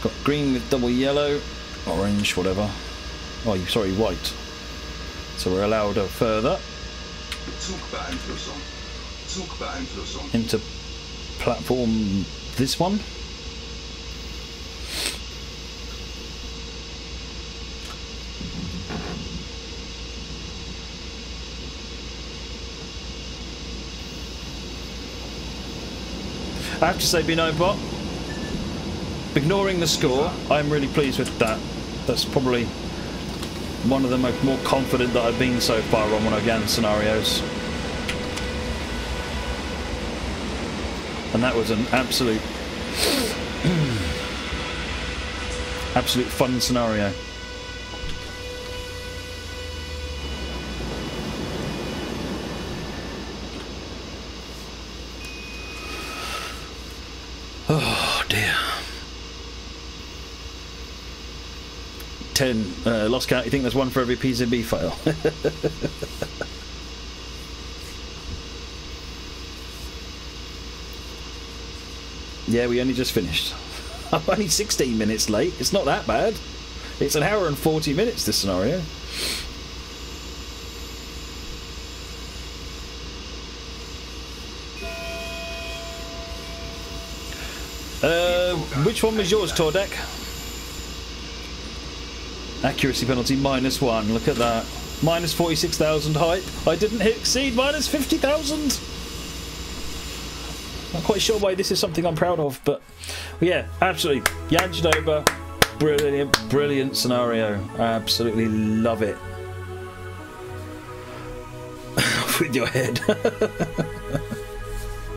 Got green with double yellow, orange, whatever. Oh, sorry, white. So we're allowed further. Into platform this one. I have to say, Binobot, ignoring the score, I'm really pleased with that. That's probably one of the more confident that I've been so far on one of Jan's scenarios. And that was an absolute fun scenario. Oh dear. 10. Lost count. You think there's one for every PCB fail? Yeah, we only just finished. I'm only 16 minutes late. It's not that bad. It's an hour and 40 minutes, this scenario. Which one was yours, Tordek? Accuracy penalty -1. Look at that. Minus 46,000 hype. I didn't exceed minus 50,000. Not quite sure why this is something I'm proud of, but yeah, absolutely. Jan Chudoba, brilliant scenario. I absolutely love it. With your head.